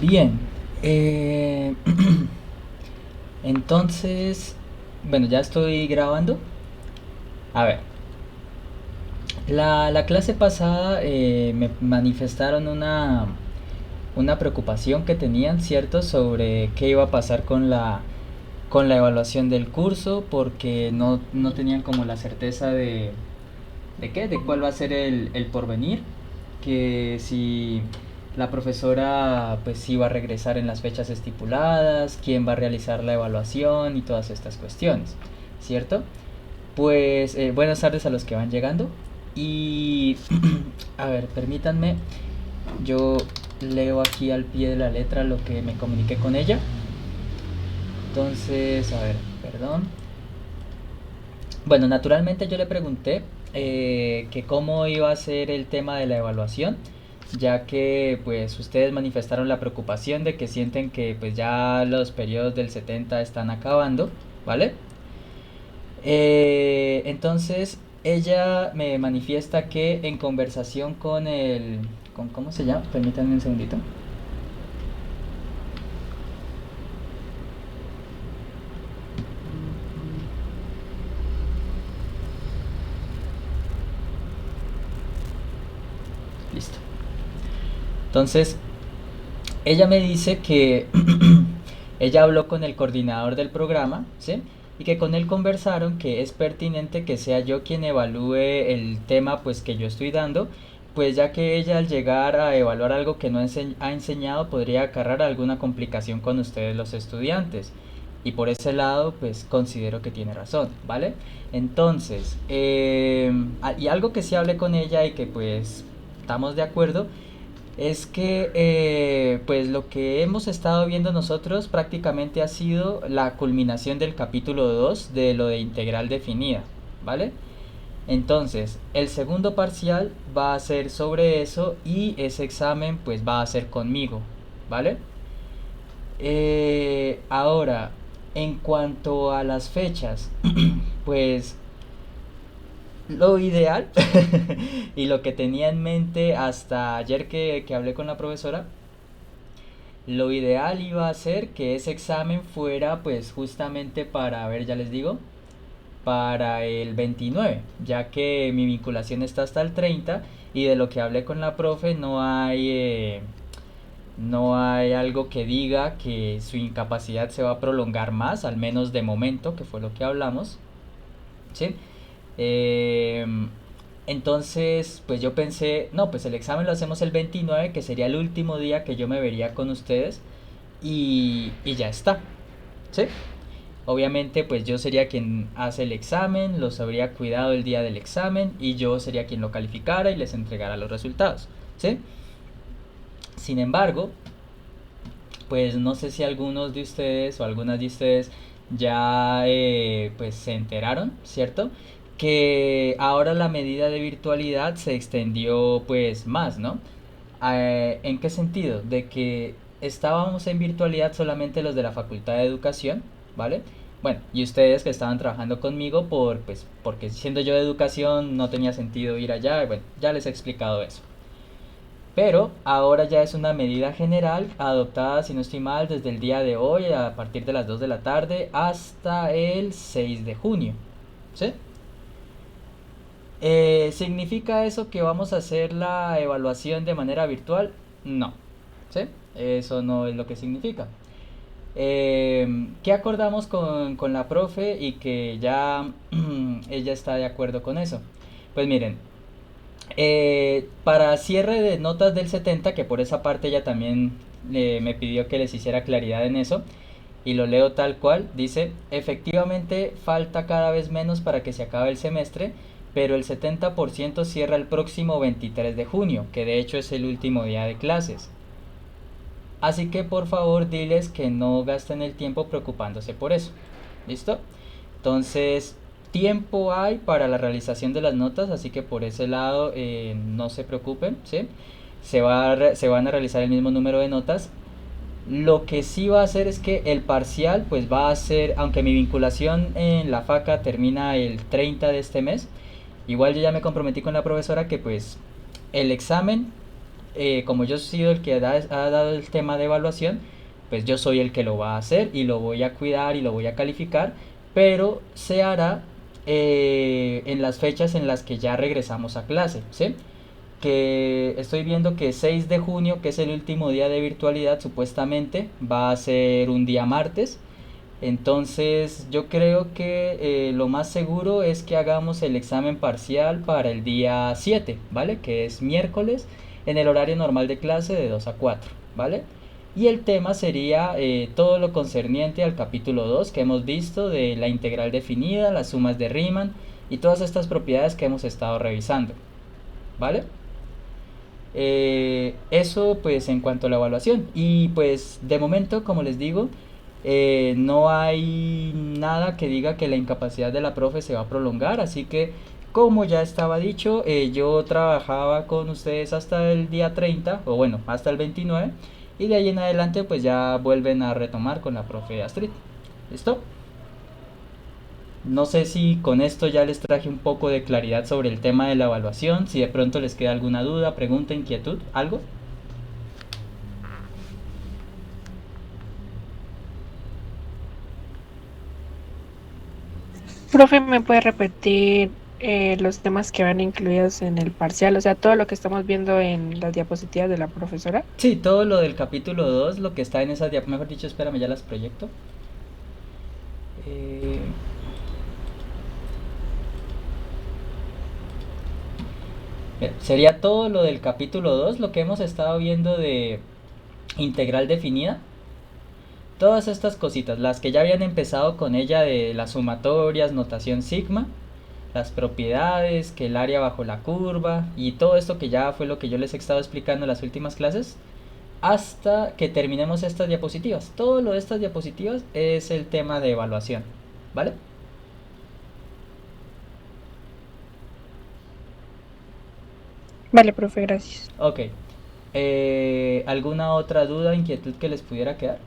Bien, eh, entonces, bueno, ya estoy grabando. A ver, la clase pasada me manifestaron una preocupación que tenían, ¿cierto? Sobre qué iba a pasar con la evaluación del curso, porque no tenían como la certeza ¿de qué? De cuál va a ser el porvenir, que si la profesora pues si va a regresar en las fechas estipuladas, quién va a realizar la evaluación y todas estas cuestiones, ¿cierto? Pues buenas tardes a los que van llegando y a ver, permítanme, yo leo aquí al pie de la letra lo que me comuniqué con ella. Entonces, a ver, perdón. Bueno, naturalmente yo le pregunté que cómo iba a ser el tema de la evaluación, ya que pues ustedes manifestaron la preocupación de que sienten que pues ya los periodos del 70 están acabando, ¿vale? Entonces ella me manifiesta que en conversación con ¿cómo se llama? Permítanme un segundito. Listo. Entonces, ella me dice que ella habló con el coordinador del programa, ¿sí? Y que con él conversaron que es pertinente que sea yo quien evalúe el tema pues que yo estoy dando, pues ya que ella al llegar a evaluar algo que no ha enseñado podría acarrear alguna complicación con ustedes los estudiantes. Y por ese lado pues considero que tiene razón, ¿vale? Entonces, y algo que sí hablé con ella y que pues estamos de acuerdo es que pues lo que hemos estado viendo nosotros prácticamente ha sido la culminación del capítulo 2 de lo de integral definida, ¿vale? Entonces, el segundo parcial va a ser sobre eso y ese examen pues va a ser conmigo, ¿vale? Ahora, en cuanto a las fechas, pues lo ideal y lo que tenía en mente hasta ayer que hablé con la profesora, lo ideal iba a ser que ese examen fuera pues justamente para, a ver, ya les digo, para el 29, ya que mi vinculación está hasta el 30 y de lo que hablé con la profe no hay algo que diga que su incapacidad se va a prolongar más, al menos de momento, que fue lo que hablamos, ¿sí? Eh, entonces, pues yo pensé, no, pues el examen lo hacemos el 29, que sería el último día que yo me vería con ustedes y ya está, ¿sí? Obviamente, pues yo sería quien hace el examen, los habría cuidado el día del examen y yo sería quien lo calificara y les entregara los resultados, ¿sí? Sin embargo, pues no sé si algunos de ustedes o algunas de ustedes ya pues se enteraron, ¿cierto? Que ahora la medida de virtualidad se extendió pues más, ¿no? ¿En qué sentido? De que estábamos en virtualidad solamente los de la Facultad de Educación, ¿vale? Bueno, y ustedes que estaban trabajando conmigo pues, porque siendo yo de educación no tenía sentido ir allá, y bueno, ya les he explicado eso. Pero ahora ya es una medida general adoptada, si no estoy mal, desde el día de hoy a partir de las 2 de la tarde hasta el 6 de junio. ¿Sí? ¿Significa eso que vamos a hacer la evaluación de manera virtual? No. ¿Sí? Eso no es lo que significa. ¿Qué acordamos con la profe y que ya ella está de acuerdo con eso? Pues miren, para cierre de notas del 70, que por esa parte ella también me pidió que les hiciera claridad en eso, y lo leo tal cual, dice, efectivamente falta cada vez menos para que se acabe el semestre, pero el 70% cierra el próximo 23 de junio, que de hecho es el último día de clases. Así que por favor diles que no gasten el tiempo preocupándose por eso. ¿Listo? Entonces, tiempo hay para la realización de las notas, así que por ese lado no se preocupen, ¿sí? Se van a realizar el mismo número de notas. Lo que sí va a hacer es que el parcial pues va a ser, aunque mi vinculación en la faca termina el 30 de este mes, igual yo ya me comprometí con la profesora que pues el examen como yo he sido el que ha dado el tema de evaluación, pues yo soy el que lo va a hacer y lo voy a cuidar y lo voy a calificar, pero se hará en las fechas en las que ya regresamos a clase, ¿sí? Que estoy viendo que 6 de junio, que es el último día de virtualidad, supuestamente va a ser un día martes. Entonces yo creo que lo más seguro es que hagamos el examen parcial para el día 7, ¿vale? Que es miércoles en el horario normal de clase de 2 a 4, ¿vale? Y el tema sería todo lo concerniente al capítulo 2 que hemos visto de la integral definida, las sumas de Riemann y todas estas propiedades que hemos estado revisando, ¿vale? Eso pues en cuanto a la evaluación. Y pues de momento, como les digo, no hay nada que diga que la incapacidad de la profe se va a prolongar. Así que, como ya estaba dicho, yo trabajaba con ustedes hasta el día 30 o bueno, hasta el 29. Y de ahí en adelante pues ya vuelven a retomar con la profe Astrid. ¿Listo? No sé si con esto ya les traje un poco de claridad sobre el tema de la evaluación, si de pronto les queda alguna duda, pregunta, inquietud, algo. Profe, ¿me puede repetir los temas que van incluidos en el parcial? O sea, todo lo que estamos viendo en las diapositivas de la profesora. Sí, todo lo del capítulo 2 lo que está en esa diapositiva, mejor dicho, espérame, ya las proyecto. Eh, sería todo lo del capítulo 2 lo que hemos estado viendo de integral definida. Todas estas cositas, las que ya habían empezado con ella de las sumatorias, notación sigma, las propiedades, que el área bajo la curva y todo esto que ya fue lo que yo les he estado explicando en las últimas clases, hasta que terminemos estas diapositivas. Todo lo de estas diapositivas es el tema de evaluación, ¿vale? Vale, profe, gracias. Ok. ¿Alguna otra duda, inquietud que les pudiera quedar?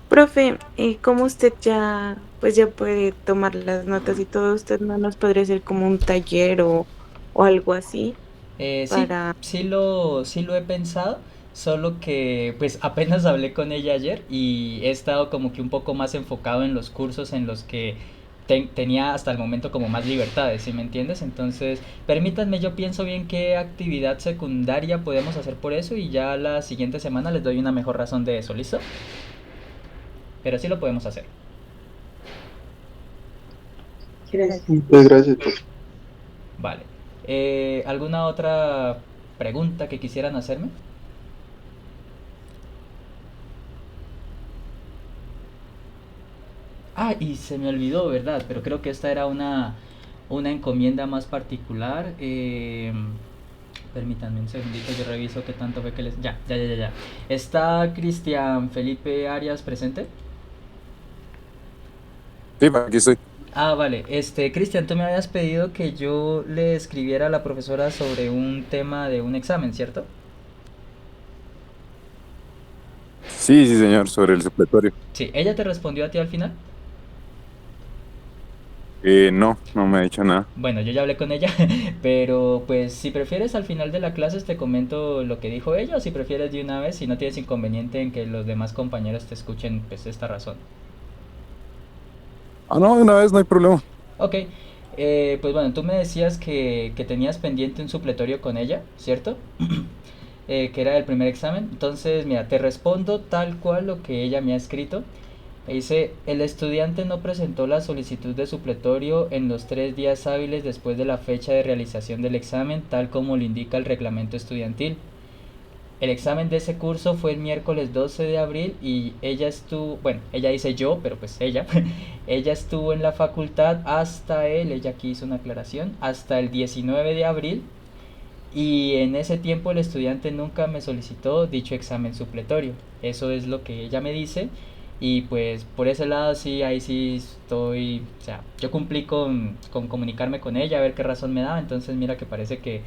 Profe, ¿cómo usted pues ya puede tomar las notas y todo? ¿Usted no nos podría hacer como un taller o algo así Sí, para... sí lo he pensado, solo que pues apenas hablé con ella ayer y he estado como que un poco más enfocado en los cursos en los que tenía hasta el momento como más libertades, ¿sí me entiendes? Entonces, permítanme, yo pienso bien qué actividad secundaria podemos hacer por eso y ya la siguiente semana les doy una mejor razón de eso, ¿listo? Pero sí lo podemos hacer. Muchas gracias, profe. Vale. ¿Alguna otra pregunta que quisieran hacerme? Ah, y se me olvidó, ¿verdad? Pero creo que esta era una encomienda más particular. Permítanme un segundito, yo reviso qué tanto fue que les... Ya. ¿Está Cristian Felipe Arias presente? Sí, aquí estoy. Ah, vale. Cristian, tú me habías pedido que yo le escribiera a la profesora sobre un tema de un examen, ¿cierto? Sí, sí, señor, sobre el supletorio. Sí, ¿ella te respondió a ti al final? No, no me ha dicho nada. Bueno, yo ya hablé con ella, pero pues si prefieres al final de la clase te comento lo que dijo ella o si prefieres de una vez, si no tienes inconveniente en que los demás compañeros te escuchen pues esta razón. Ah, no, de una vez no hay problema. Ok, pues bueno, tú me decías que tenías pendiente un supletorio con ella, ¿cierto? Que era el primer examen. Entonces, mira, te respondo tal cual lo que ella me ha escrito. Me dice, el estudiante no presentó la solicitud de supletorio en los 3 días hábiles después de la fecha de realización del examen, tal como lo indica el reglamento estudiantil. El examen de ese curso fue el miércoles 12 de abril y ella estuvo, bueno, ella dice yo, pero pues ella, ella estuvo en la facultad hasta ella aquí hizo una aclaración, hasta el 19 de abril y en ese tiempo el estudiante nunca me solicitó dicho examen supletorio. Eso es lo que ella me dice. Y pues por ese lado sí, ahí sí estoy, o sea, yo cumplí con comunicarme con ella, a ver qué razón me daba. Entonces mira que parece que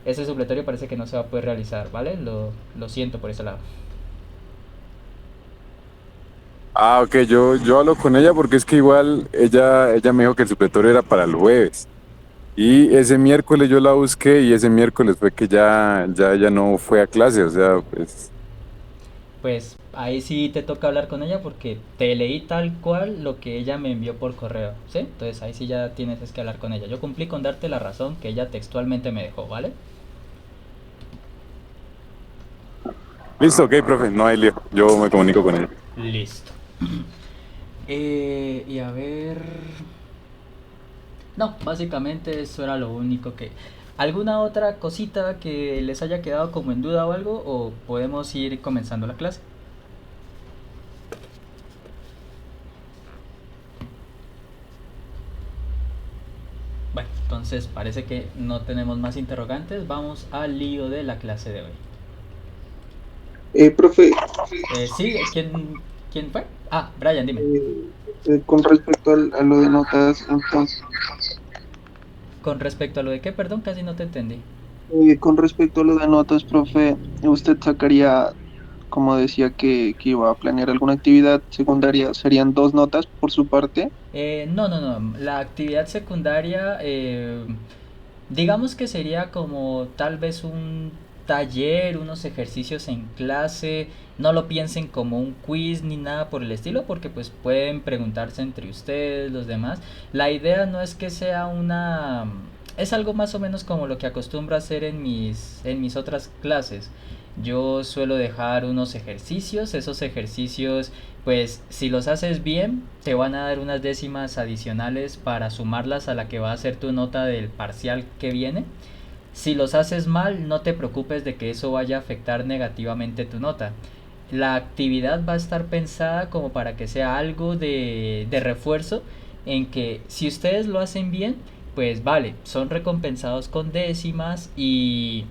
ese supletorio parece que no se va a poder realizar, ¿vale? Lo siento por ese lado. Ah, ok, yo hablo con ella porque es que igual ella me dijo que el supletorio era para el jueves. Y ese miércoles yo la busqué y ese miércoles fue que ya no fue a clase, o sea, pues, Pues ahí sí te toca hablar con ella porque te leí tal cual lo que ella me envió por correo, ¿sí? Entonces ahí sí ya tienes es que hablar con ella. Yo cumplí con darte la razón que ella textualmente me dejó, ¿vale? listo, ok, profe, no hay lío, yo me comunico con ella. Listo. Y a ver... No, básicamente eso era lo único que... ¿Alguna otra cosita que les haya quedado como en duda o algo? ¿O podemos ir comenzando la clase? Bueno, entonces parece que no tenemos más interrogantes. Vamos al lío de la clase de hoy. Profe, Sí, ¿quién fue? Ah, Brian, dime. con respecto a lo de notas, entonces, Con respecto a lo de qué, perdón, casi no te entendí. con respecto a lo de notas, profe, usted sacaría, como decía que iba a planear alguna actividad secundaria, serían 2 notas por su parte. No. La actividad secundaria, digamos que sería como tal vez un taller, unos ejercicios en clase. No lo piensen como un quiz ni nada por el estilo, porque pues pueden preguntarse entre ustedes, los demás. La idea no es que sea una... Es algo más o menos como lo que acostumbro a hacer en mis otras clases. Yo suelo dejar unos ejercicios, esos ejercicios pues si los haces bien te van a dar unas décimas adicionales para sumarlas a la que va a ser tu nota del parcial que viene. Si los haces mal, no te preocupes de que eso vaya a afectar negativamente tu nota. La actividad va a estar pensada como para que sea algo de refuerzo en que si ustedes lo hacen bien, pues vale, son recompensados con décimas y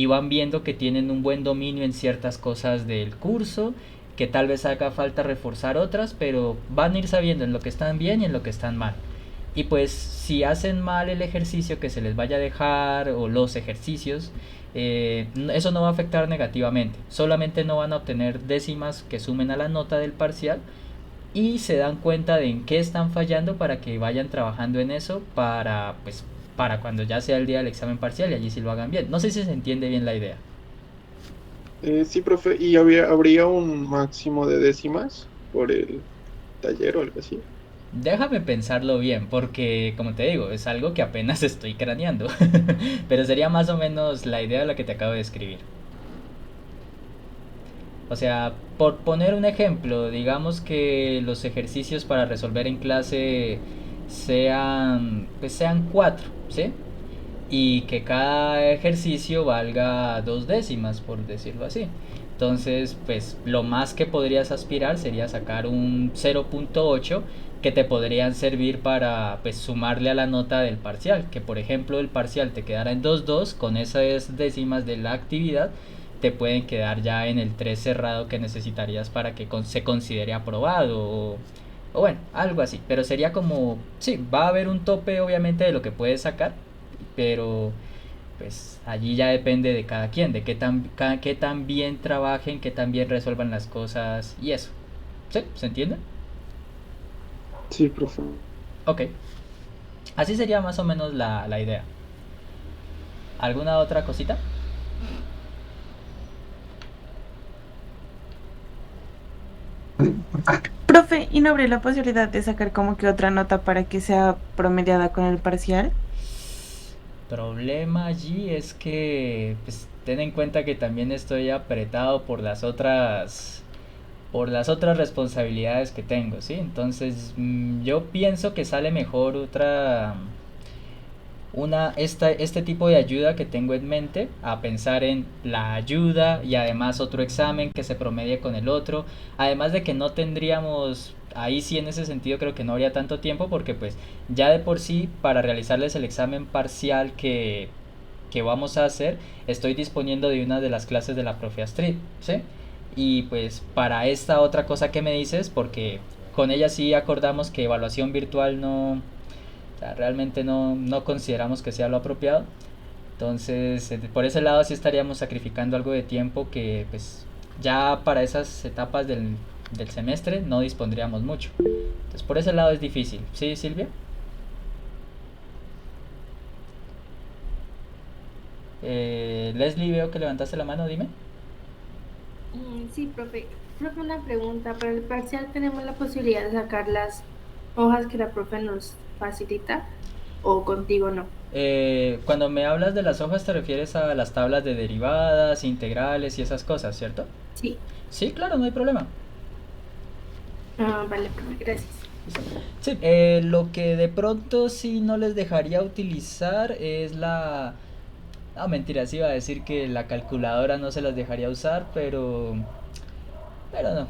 van viendo que tienen un buen dominio en ciertas cosas del curso, que tal vez haga falta reforzar otras, pero van a ir sabiendo en lo que están bien y en lo que están mal. Y pues si hacen mal el ejercicio que se les vaya a dejar o los ejercicios, eso no va a afectar negativamente. Solamente no van a obtener décimas que sumen a la nota del parcial y se dan cuenta de en qué están fallando para que vayan trabajando en eso para pues para cuando ya sea el día del examen parcial y allí sí lo hagan bien. No sé si se entiende bien la idea. Sí, profe, ¿y habría un máximo de décimas por el taller o algo así? Déjame pensarlo bien, porque como te digo, es algo que apenas estoy craneando. Pero sería más o menos la idea de la que te acabo de escribir. O sea, por poner un ejemplo, digamos que los ejercicios para resolver en clase sean cuatro, ¿sí? Y que cada ejercicio valga 2 décimas, por decirlo así. Entonces, pues lo más que podrías aspirar sería sacar un 0.8 que te podrían servir para pues sumarle a la nota del parcial, que por ejemplo el parcial te quedara en 2.2 con esas décimas de la actividad te pueden quedar ya en el 3 cerrado que necesitarías para que se considere aprobado o bueno, algo así, pero sería como, sí, va a haber un tope obviamente de lo que puedes sacar, pero pues allí ya depende de cada quien, de qué tan bien trabajen, qué tan bien resuelvan las cosas y eso. ¿Sí? ¿Se entiende? Sí, profe. Ok. Así sería más o menos la idea. ¿Alguna otra cosita? Profe, ¿y no habría la posibilidad de sacar como que otra nota para que sea promediada con el parcial? Problema allí es que pues, ten en cuenta que también estoy apretado por las otras responsabilidades que tengo, ¿sí? Entonces, yo pienso que sale mejor este tipo de ayuda que tengo en mente a pensar en la ayuda y además otro examen que se promedie con el otro, además de que no tendríamos, ahí sí en ese sentido creo que no habría tanto tiempo porque pues ya de por sí para realizarles el examen parcial que vamos a hacer estoy disponiendo de una de las clases de la profe Astrid, ¿sí? Y pues para esta otra cosa que me dices, porque con ella sí acordamos que evaluación virtual no, o sea, realmente no consideramos que sea lo apropiado. Entonces, por ese lado sí estaríamos sacrificando algo de tiempo que pues ya para esas etapas del semestre no dispondríamos mucho. Entonces, por ese lado es difícil. ¿Sí, Silvia? Leslie, veo que levantaste la mano, dime. Sí, profe. Profe, una pregunta. Para el parcial tenemos la posibilidad de sacar las hojas que la profe nos facilita o contigo no. Cuando me hablas de las hojas te refieres a las tablas de derivadas, integrales y esas cosas, ¿cierto? Sí. Sí, claro, no hay problema. Vale, profe, gracias. Sí, lo que de pronto sí no les dejaría utilizar es la... No, mentira, sí iba a decir que la calculadora no se las dejaría usar, pero... Pero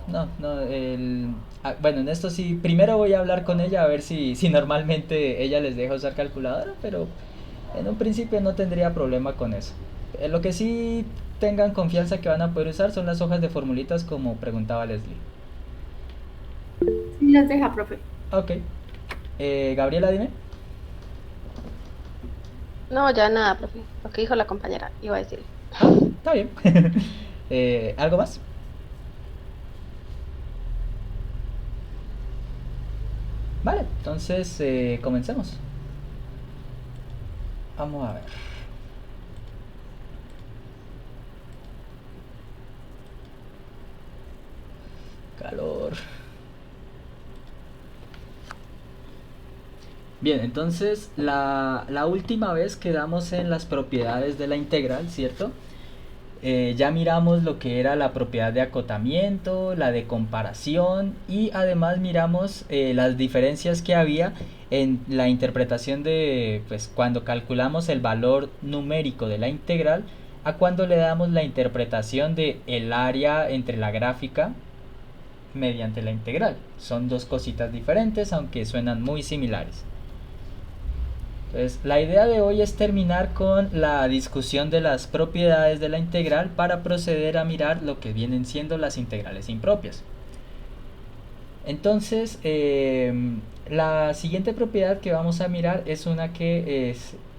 bueno, en esto sí, primero voy a hablar con ella a ver si normalmente ella les deja usar calculadora, pero en un principio no tendría problema con eso. Lo que sí tengan confianza que van a poder usar son las hojas de formulitas como preguntaba Leslie. Sí, las deja, profe. Ok. Gabriela, dime. No, ya nada, profe. Lo que dijo la compañera, iba a decir. Ah, está bien. ¿Algo más? Vale, entonces comencemos. Vamos a ver. Calor. Bien, entonces la última vez quedamos en las propiedades de la integral, ¿cierto? Ya miramos lo que era la propiedad de acotamiento, la de comparación y además miramos las diferencias que había en la interpretación de, pues, cuando calculamos el valor numérico de la integral a cuando le damos la interpretación de el área entre la gráfica mediante la integral. Son dos cositas diferentes, aunque suenan muy similares. Entonces, la idea de hoy es terminar con la discusión de las propiedades de la integral para proceder a mirar lo que vienen siendo las integrales impropias. Entonces, la siguiente propiedad que vamos a mirar es una que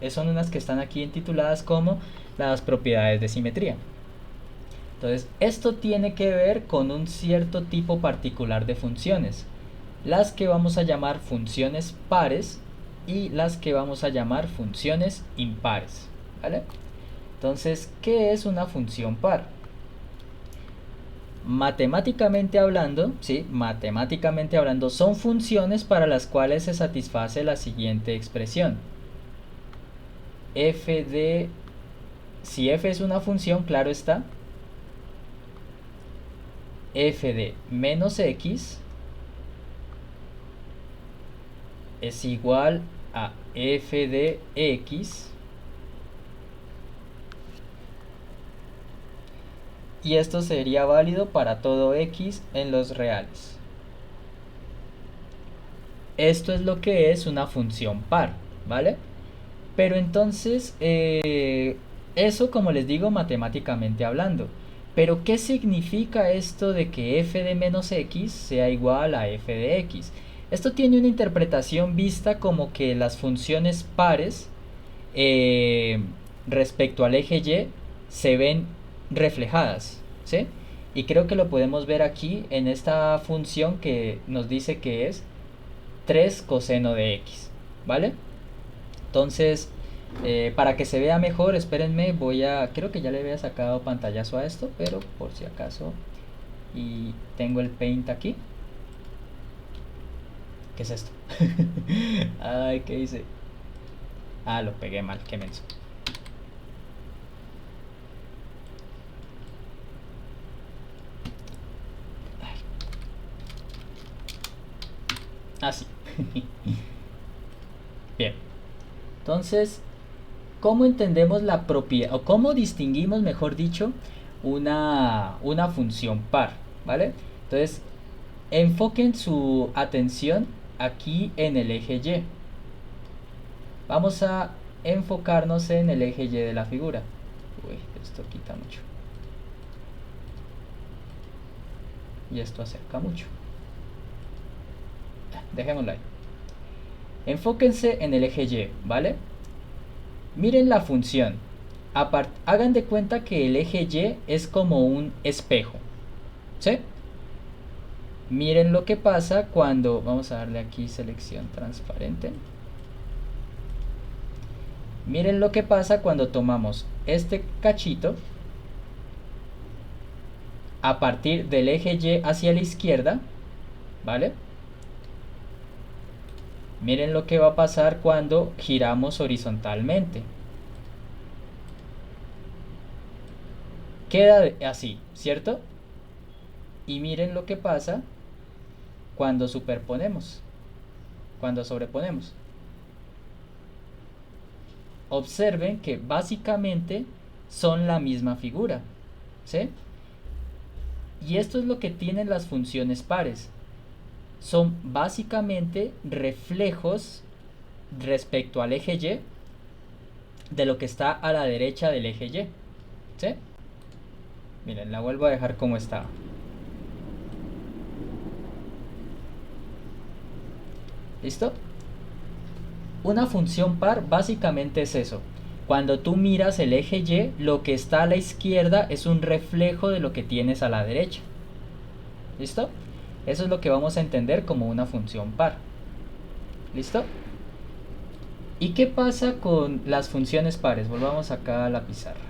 son unas que están aquí intituladas como las propiedades de simetría. Entonces, esto tiene que ver con un cierto tipo particular de funciones, las que vamos a llamar funciones pares y las que vamos a llamar funciones impares, ¿vale? Entonces, ¿qué es una función par? Matemáticamente hablando, ¿sí? Matemáticamente hablando, son funciones para las cuales se satisface la siguiente expresión. Si f es una función, claro está, f de menos x es igual a f de x, y esto sería válido para todo x en los reales. Esto es lo que es una función par, ¿vale? Pero entonces, eso, como les digo, matemáticamente hablando. Pero ¿qué significa esto de que f de menos x sea igual a f de x? Esto tiene una interpretación vista como que las funciones pares respecto al eje y se ven reflejadas, ¿sí? Y creo que lo podemos ver aquí en esta función que nos dice que es 3 coseno de x, ¿vale? Entonces, para que se vea mejor, espérenme, creo que ya le había sacado pantallazo a esto, pero por si acaso, y tengo el Paint aquí. ¿Qué es esto? Ay, ¿qué hice? Ah, lo pegué mal, qué menso. Así. Bien. Entonces, ¿cómo entendemos la propiedad, o cómo distinguimos, mejor dicho, una función par? ¿Vale? Entonces, enfoquen su atención aquí en el eje Y. Vamos a enfocarnos en el eje Y de la figura. Uy, esto quita mucho. Y esto acerca mucho. Dejémoslo ahí. Enfóquense en el eje Y, ¿vale? Miren la función. Hagan de cuenta que el eje Y es como un espejo, ¿sí? Miren lo que pasa cuando... Vamos a darle aquí selección transparente. Miren lo que pasa cuando tomamos este cachito a partir del eje Y hacia la izquierda, ¿vale? Miren lo que va a pasar cuando giramos horizontalmente. Queda así, ¿cierto? Y miren lo que pasa cuando superponemos, cuando sobreponemos. Observen que básicamente son la misma figura, ¿sí? Y esto es lo que tienen las funciones pares. Son básicamente reflejos respecto al eje Y de lo que está a la derecha del eje Y, ¿sí? Miren, la vuelvo a dejar como estaba. ¿Listo? Una función par básicamente es eso. Cuando tú miras el eje Y, lo que está a la izquierda es un reflejo de lo que tienes a la derecha. ¿Listo? Eso es lo que vamos a entender como una función par. ¿Listo? ¿Y qué pasa con las funciones pares? Volvamos acá a la pizarra.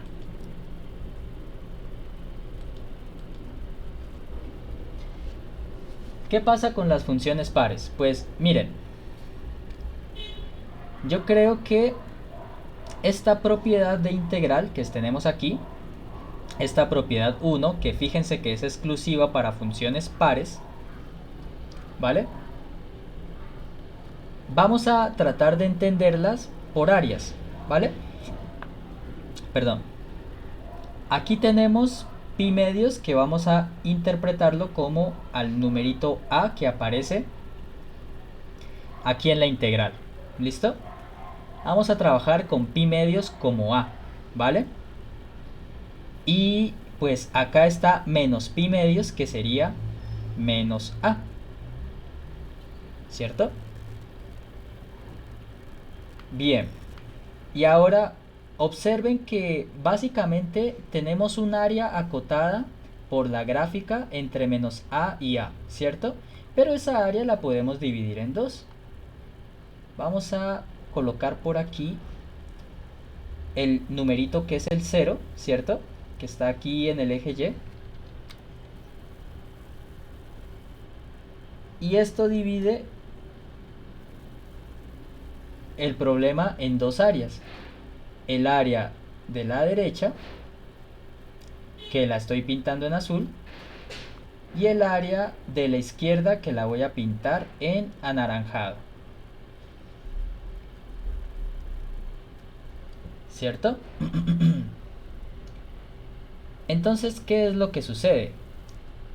¿Qué pasa con las funciones pares? Pues miren, yo creo que esta propiedad de integral que tenemos aquí, esta propiedad 1, que fíjense que es exclusiva para funciones pares, ¿vale? Vamos a tratar de entenderlas por áreas, ¿vale? Perdón. Aquí tenemos pi medios que vamos a interpretarlo como al numerito a que aparece aquí en la integral. ¿Listo? Vamos a trabajar con pi medios como a, ¿vale? Y pues acá está menos pi medios, que sería menos a, ¿cierto? Bien, y ahora observen que básicamente tenemos un área acotada por la gráfica entre menos a y a, ¿cierto? Pero esa área la podemos dividir en dos. Vamos a colocar por aquí el numerito que es el 0, ¿cierto? Que está aquí en el eje Y. Y esto divide el problema en dos áreas. El área de la derecha, que la estoy pintando en azul, y el área de la izquierda, que la voy a pintar en anaranjado. ¿Cierto? Entonces, ¿qué es lo que sucede?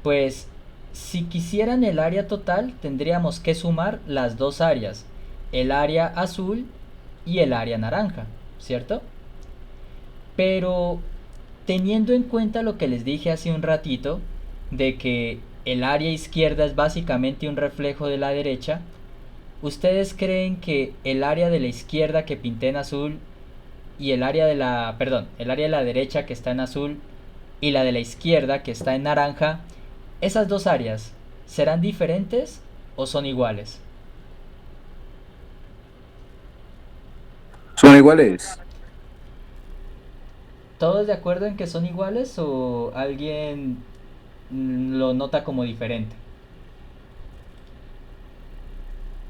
Pues, si quisieran el área total, tendríamos que sumar las dos áreas, el área azul y el área naranja, ¿cierto? Pero, teniendo en cuenta lo que les dije hace un ratito, de que el área izquierda es básicamente un reflejo de la derecha, ¿ustedes creen que el área de la izquierda que pinté en azul y el área de la, perdón, el área de la derecha que está en azul y la de la izquierda que está en naranja, esas dos áreas, serán diferentes o son iguales? Son iguales. ¿Todos de acuerdo en que son iguales o alguien lo nota como diferente?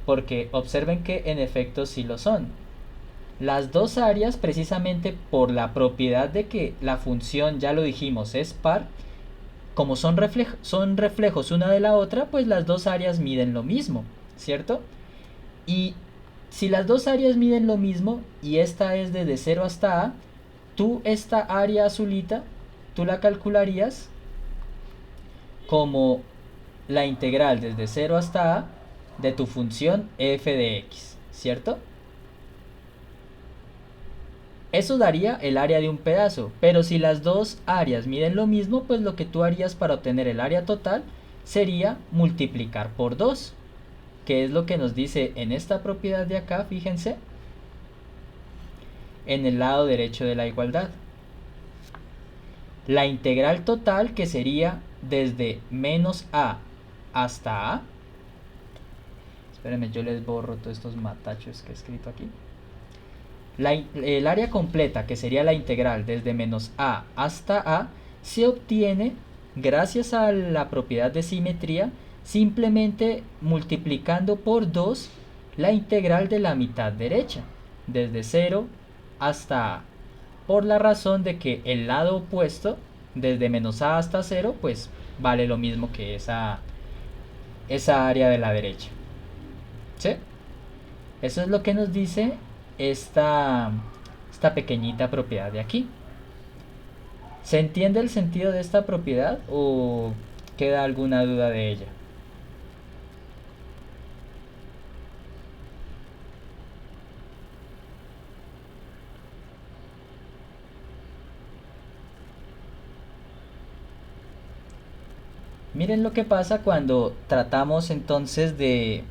Porque observen que en efecto sí lo son. Las dos áreas, precisamente por la propiedad de que la función, ya lo dijimos, es par, como son reflejos una de la otra, pues las dos áreas miden lo mismo, ¿cierto? Y si las dos áreas miden lo mismo y esta es desde 0 hasta a, tú esta área azulita, tú la calcularías como la integral desde 0 hasta a de tu función f de x, ¿cierto? Eso daría el área de un pedazo, pero si las dos áreas miden lo mismo, pues lo que tú harías para obtener el área total sería multiplicar por 2, que es lo que nos dice en esta propiedad de acá, fíjense, en el lado derecho de la igualdad. La integral total, que sería desde menos a hasta a. Espérenme, yo les borro todos estos matachos que he escrito aquí. el área completa, que sería la integral desde menos a hasta a, se obtiene gracias a la propiedad de simetría simplemente multiplicando por 2 la integral de la mitad derecha, desde 0 hasta a, por la razón de que el lado opuesto, desde menos a hasta 0, pues vale lo mismo que esa área de la derecha. ¿Sí? Eso es lo que nos dice esta pequeñita propiedad de aquí. ¿Se entiende el sentido de esta propiedad o queda alguna duda de ella? Miren lo que pasa cuando tratamos entonces de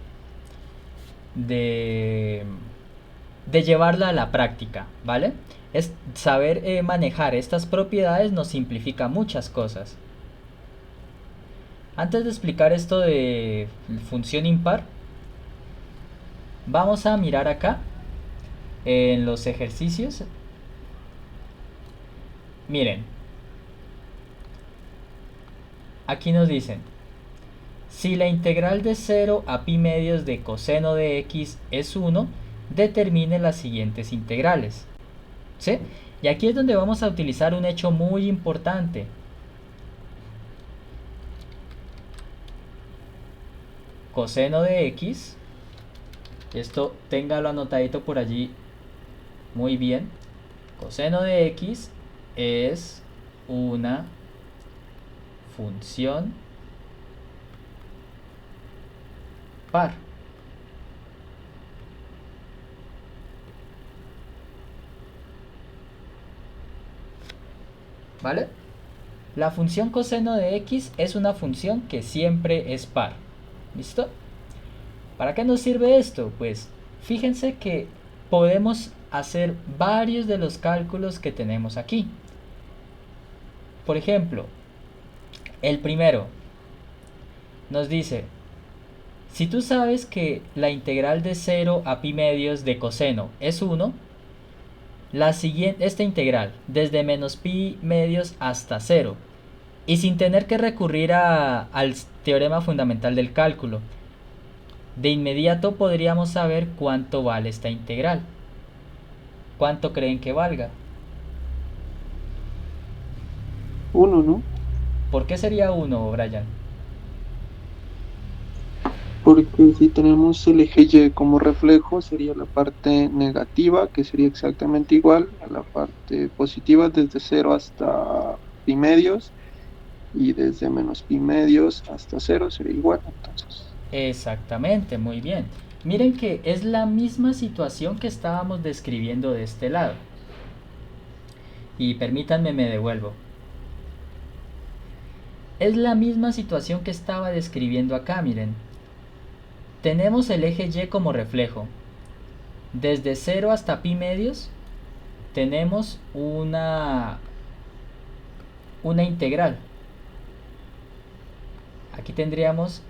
llevarla a la práctica, ¿vale? Es saber manejar estas propiedades nos simplifica muchas cosas. Antes de explicar esto de función impar, vamos a mirar acá en los ejercicios. Miren, aquí nos dicen: si la integral de 0 a pi medios de coseno de x es 1, determine las siguientes integrales. ¿Sí? Y aquí es donde vamos a utilizar un hecho muy importante. Coseno de x, esto téngalo anotadito por allí muy bien. Coseno de x es una función par. ¿Vale? La función coseno de x es una función que siempre es par. ¿Listo? ¿Para qué nos sirve esto? Pues fíjense que podemos hacer varios de los cálculos que tenemos aquí. Por ejemplo, el primero nos dice: si tú sabes que la integral de 0 a pi medios de coseno es 1, esta integral desde menos pi medios hasta 0, y sin tener que recurrir al teorema fundamental del cálculo, de inmediato podríamos saber cuánto vale esta integral. ¿Cuánto creen que valga? 1, ¿no? ¿Por qué sería 1, Brian? Porque si tenemos el eje Y como reflejo, sería la parte negativa, que sería exactamente igual a la parte positiva desde 0 hasta pi medios, y desde menos pi medios hasta 0 sería igual, entonces. Exactamente, muy bien. Miren que es la misma situación que estábamos describiendo de este lado. Y permítanme, me devuelvo. Es la misma situación que estaba describiendo acá, miren. Tenemos el eje Y como reflejo. Desde 0 hasta pi medios tenemos una integral. Aquí tendríamos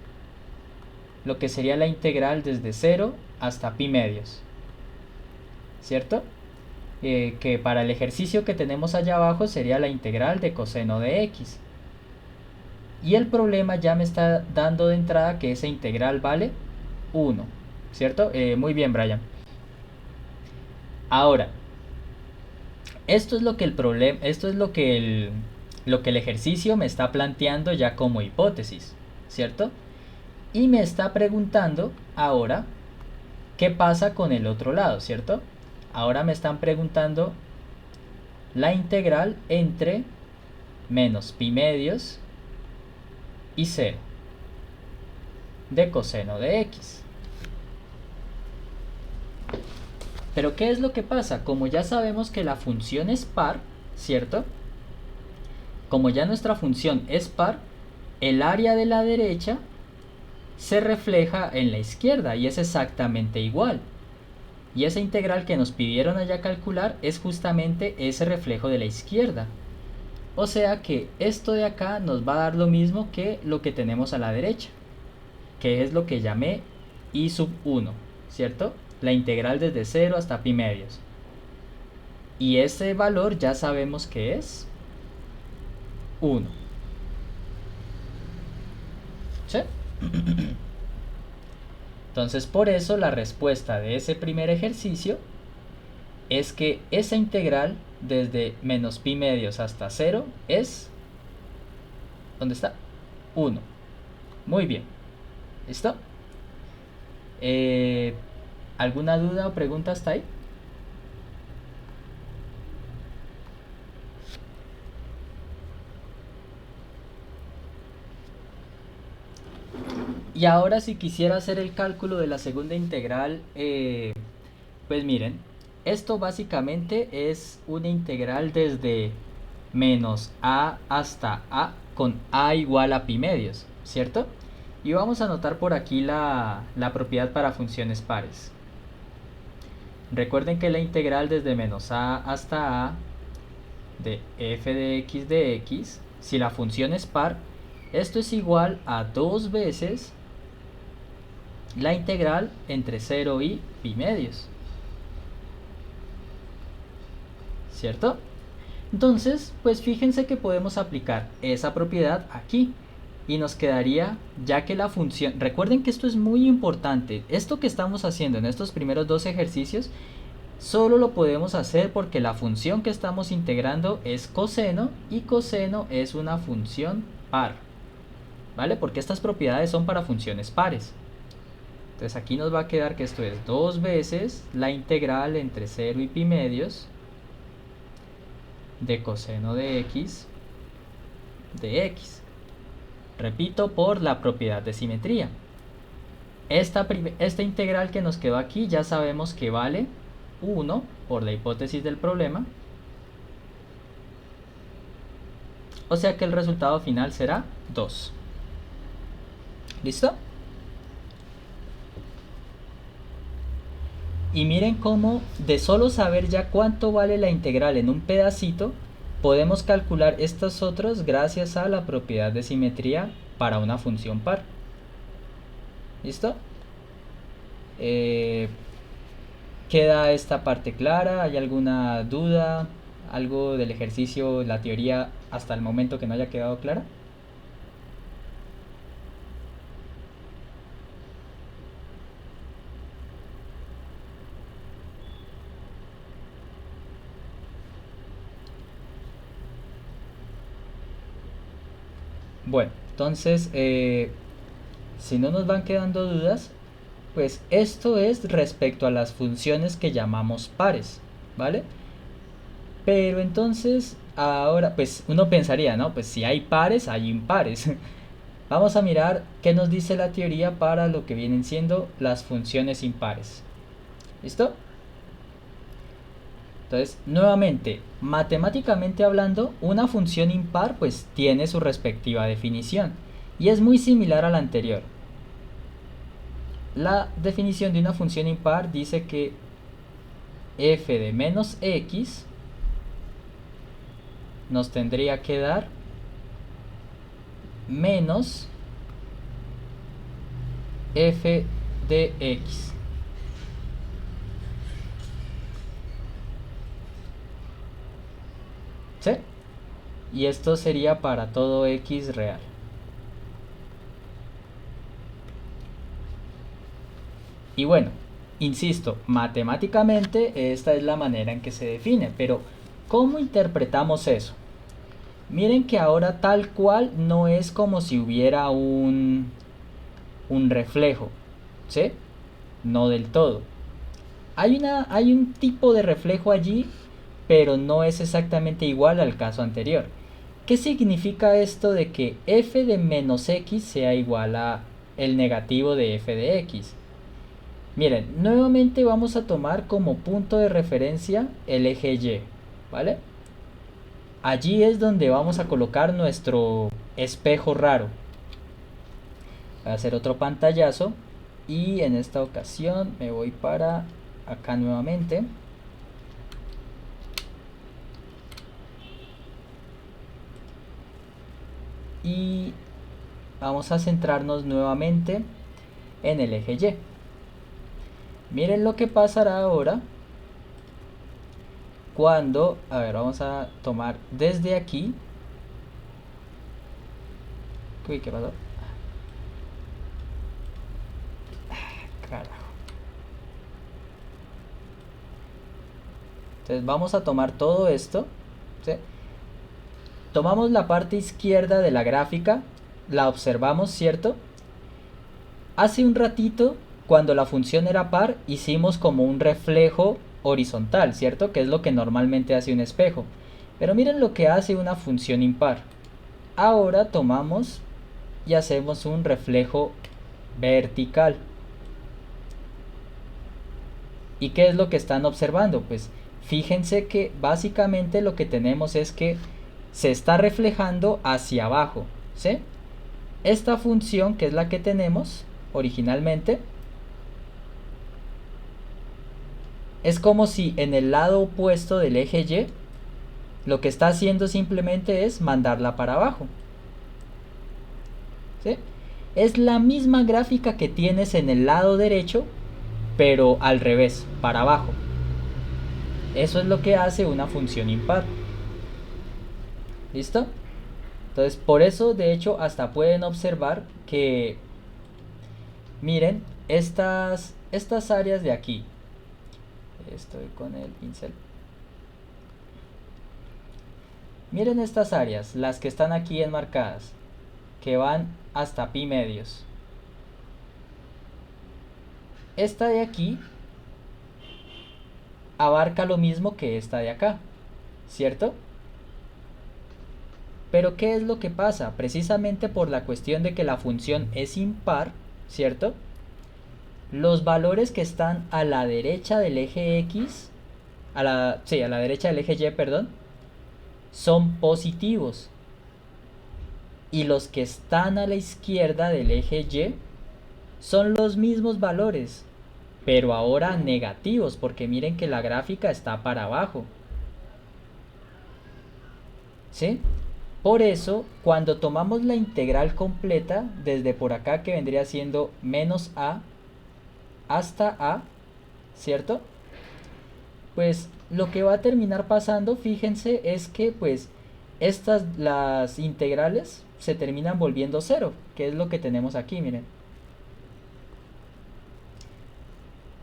lo que sería la integral desde 0 hasta pi medios, ¿cierto? Que para el ejercicio que tenemos allá abajo sería la integral de coseno de x. Y el problema ya me está dando de entrada que esa integral vale 1, ¿cierto? Muy bien, Brian. Ahora, esto es lo que el ejercicio me está planteando ya como hipótesis, ¿cierto? Y me está preguntando ahora qué pasa con el otro lado, ¿cierto? Ahora me están preguntando la integral entre menos pi medios y 0 de coseno de x. Pero ¿qué es lo que pasa? Como ya sabemos que la función es par, ¿cierto? Como ya nuestra función es par, el área de la derecha se refleja en la izquierda y es exactamente igual. Y esa integral que nos pidieron allá calcular es justamente ese reflejo de la izquierda. O sea que esto de acá nos va a dar lo mismo que lo que tenemos a la derecha, que es lo que llamé I sub 1, ¿cierto? La integral desde 0 hasta pi medios. Y ese valor ya sabemos que es 1. ¿Sí? Entonces por eso la respuesta de ese primer ejercicio es que esa integral desde menos pi medios hasta 0 es... ¿Dónde está? 1. Muy bien. ¿Listo? ¿Alguna duda o pregunta hasta ahí? Y ahora si quisiera hacer el cálculo de la segunda integral, pues miren, esto básicamente es una integral desde menos a hasta a con a igual a pi medios, ¿cierto? Y vamos a anotar por aquí la propiedad para funciones pares. Recuerden que la integral desde menos a hasta a de f de x, si la función es par, esto es igual a 2 veces la integral entre 0 y pi medios, ¿cierto? Entonces, pues fíjense que podemos aplicar esa propiedad aquí y nos quedaría, ya que la función, recuerden que esto es muy importante, esto que estamos haciendo en estos primeros dos ejercicios solo lo podemos hacer porque la función que estamos integrando es coseno y coseno es una función par, ¿vale? Porque estas propiedades son para funciones pares. Entonces aquí nos va a quedar que esto es 2 veces la integral entre 0 y pi medios de coseno de x de x. Repito, por la propiedad de simetría. Esta integral que nos quedó aquí ya sabemos que vale 1 por la hipótesis del problema. O sea que el resultado final será 2. ¿Listo? Y miren cómo de solo saber ya cuánto vale la integral en un pedacito, podemos calcular estos otros gracias a la propiedad de simetría para una función par. ¿Listo? ¿Queda esta parte clara? ¿Hay alguna duda? ¿Algo del ejercicio, la teoría hasta el momento que no haya quedado clara? Bueno, entonces, si no nos van quedando dudas, pues esto es respecto a las funciones que llamamos pares, ¿vale? Pero entonces, ahora, pues uno pensaría, ¿no? Pues si hay pares, hay impares. Vamos a mirar qué nos dice la teoría para lo que vienen siendo las funciones impares. ¿Listo? Entonces, nuevamente, matemáticamente hablando, una función impar pues tiene su respectiva definición y es muy similar a la anterior. La definición de una función impar dice que f de menos x nos tendría que dar menos f de x. ¿Sí? Y esto sería para todo x real. Y bueno, insisto, matemáticamente esta es la manera en que se define, pero ¿cómo interpretamos eso? Miren que ahora tal cual no es como si hubiera un reflejo, ¿sí? No del todo. Hay un tipo de reflejo allí, pero no es exactamente igual al caso anterior. ¿Qué significa esto de que f de menos x sea igual a el negativo de f de x? Miren, nuevamente vamos a tomar como punto de referencia el eje y, ¿vale? Allí es donde vamos a colocar nuestro espejo raro. Voy a hacer otro pantallazo y en esta ocasión me voy para acá nuevamente. Y vamos a centrarnos nuevamente en el eje Y. Miren lo que pasará ahora cuando, a ver, vamos a tomar desde aquí. Uy, ¿qué pasó? Carajo. Entonces vamos a tomar todo esto, ¿sí? Tomamos la parte izquierda de la gráfica, la observamos, ¿cierto? Hace un ratito, cuando la función era par, hicimos como un reflejo horizontal, ¿cierto? Que es lo que normalmente hace un espejo. Pero miren lo que hace una función impar. Ahora tomamos y hacemos un reflejo vertical. ¿Y qué es lo que están observando? Pues fíjense que básicamente lo que tenemos es que se está reflejando hacia abajo, ¿sí? Esta función, que es la que tenemos originalmente, es como si en el lado opuesto del eje Y lo que está haciendo simplemente es mandarla para abajo, ¿sí? Es la misma gráfica que tienes en el lado derecho, pero al revés, para abajo. Eso es lo que hace una función impar. ¿Listo? Entonces, por eso, de hecho, hasta pueden observar que, miren, estas áreas de aquí. Estoy con el pincel. Miren estas áreas, las que están aquí enmarcadas, que van hasta pi medios. Esta de aquí abarca lo mismo que esta de acá, ¿cierto? Pero ¿qué es lo que pasa? Precisamente por la cuestión de que la función es impar, ¿cierto? Los valores que están a la derecha del eje X, a la derecha del eje Y, perdón, son positivos. Y los que están a la izquierda del eje Y son los mismos valores, pero ahora negativos, porque miren que la gráfica está para abajo, ¿sí? Por eso, cuando tomamos la integral completa, desde por acá, que vendría siendo menos a hasta a, ¿cierto? Pues lo que va a terminar pasando, fíjense, es que pues las integrales se terminan volviendo cero, que es lo que tenemos aquí, miren.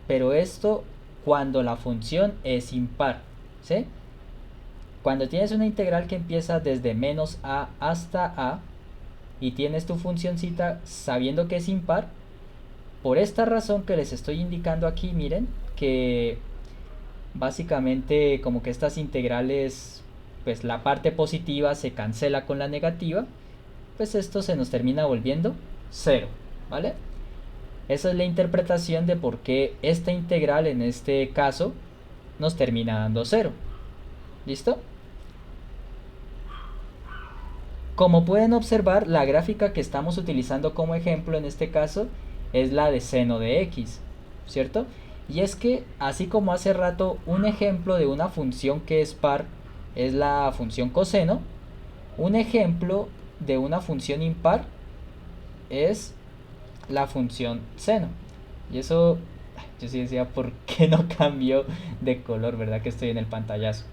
Pero esto cuando la función es impar, ¿sí? Cuando tienes una integral que empieza desde menos a hasta a y tienes tu funcioncita sabiendo que es impar, por esta razón que les estoy indicando aquí, miren, que básicamente como que estas integrales, pues la parte positiva se cancela con la negativa, pues esto se nos termina volviendo cero, ¿vale? Esa es la interpretación de por qué esta integral en este caso nos termina dando cero. ¿Listo? Como pueden observar, la gráfica que estamos utilizando como ejemplo en este caso es la de seno de x, ¿cierto? Y es que, así como hace rato un ejemplo de una función que es par es la función coseno, un ejemplo de una función impar es la función seno. Y eso, yo sí decía, ¿por qué no cambió de color? ¿Verdad que estoy en el pantallazo?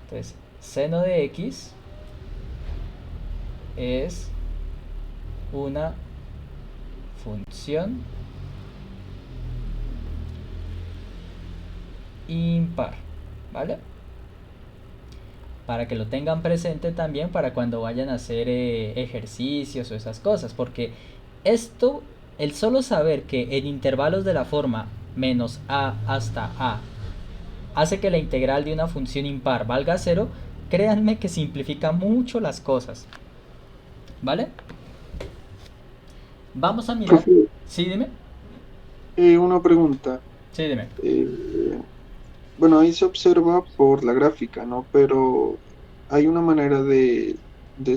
Entonces, seno de x es una función impar, ¿vale? Para que lo tengan presente también para cuando vayan a hacer ejercicios o esas cosas, porque esto, el solo saber que en intervalos de la forma menos a hasta a hace que la integral de una función impar valga cero, créanme que simplifica mucho las cosas, ¿vale? Vamos a mirar. Profe, Sí, dime. una pregunta. Sí, dime. Bueno, ahí se observa por la gráfica, ¿no? Pero hay una manera de